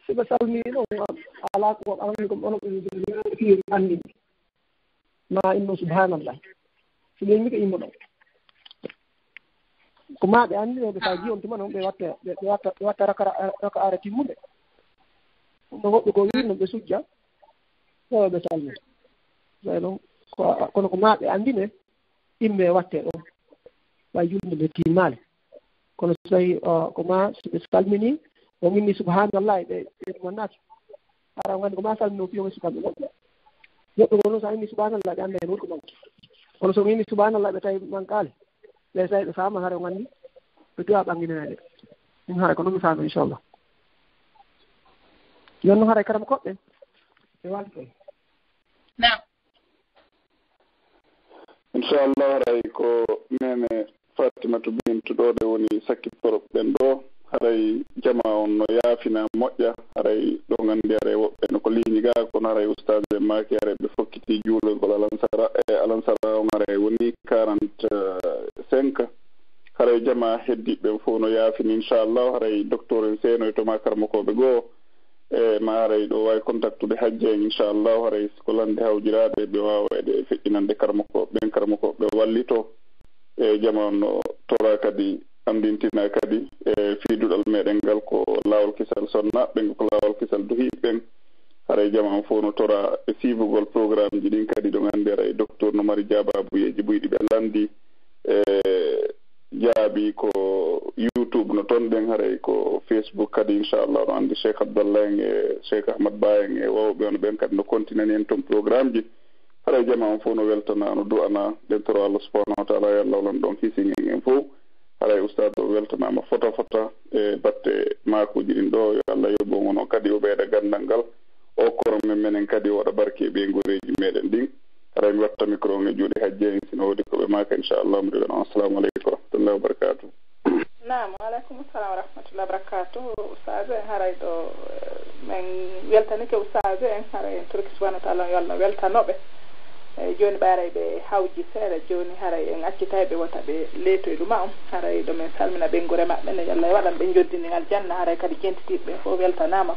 siɓe salmini ɗon ala ko alani ko ono ɓe fiiri anndi ma inno subhanallah so ɓe mbi ko immo ɗon ko ma ɓe anndinoɓe faji on tuma noon ɓe watta raka ara timmude no woɓɓe ko wirno ɓe sujja tawa ɓe salmina way noon kono ko ma ɓe anndine imme watte ɗon way julde ɓe timmali kono so tawi ko ma soɓe salmini o minni subhanallah ɓe ɗumannaki ara gandi ko ma salmino fiyoɓe sukaɓe woɓɓe woɓɓe ko noon so a inni subhanallah ɓe annda hen woni ko manki kono so inni subhanallah ɓe tawi mankali ɓe tawi ɓe faama hara gandi ɓe duwa ɓanginanede ɗum haray ko noon mi faama inchallah yon noon haray karama koɓɓe ɓe waldi ɗon inchallah haray ko nene Fatimatu Bintu ɗo de woni sakkitoro ɓen ɗo haray jama on no yaafina moƴƴa haray ɗo gandi haray woɓɓe no ko liñi ga kono haray ustade maki haray ɓe fokkiti juulogol alansara on haray woni 45 haray jama heddiɓe fof no yaafini inchallah haray docteur en seenoy to ma karmakoɓe goo ma haray ɗo wawi contactude hajji en inchallahu haray ko lande hawjiraɗe ɓe wawede feƴƴinande karmakoɓe karmakoɓe wallito e jamano tora kadi andintina kadi e fiiduɗal meɗen ngal ko lawol kisal sonna ɓen ko lawol kisal duhiɓen haray jamanu fof no tora e suivugol programme ji ɗin kadi ɗo gandi haray docteur no mari jababuyeji ɓuyɗi ɓe landi e jaabi ko YouTube no toon ɗen haray ko Facebook kadi inchallah no andi Cheikh Abdallah en e Cheikh Ahmad Ba en e wawɓe on ɓen kadi no continani en toon programme ji haray jamanu fof no weltana no du'ana ɗen toro Allah subhanahu wa taala yallah olan ɗon hisingen en fof haray ustad o weltanama fota e batte makuji ɗin ɗo yo Allah yoɓogono kadi o ɓeyda gandal ngal o korom men menen kadi waɗa barke ɓe gureji meɗen ɗin haray mi watta micro e juuɗe hajji en sino wodi koɓe maka inchallah mi ɗiɗon assalamu aleykum wa rahmatullahi wa barakatuh. Naam, aleykum assalam wa rahmatullahi wa barakatuh. Ustaz en haray ɗo men weltanike ustaz en haray en turki subhanahu wa taala yo Allah weltanoɓe joni ɓaray ɓe hawji seeɗa joni haray en accita ɓe wota ɓe leetoye ɗuma haray ɗo men salmina ɓe gure maɓɓe ne Allah waɗan ɓe joddini aljanna haray kadi jentitiɓe fof weltanama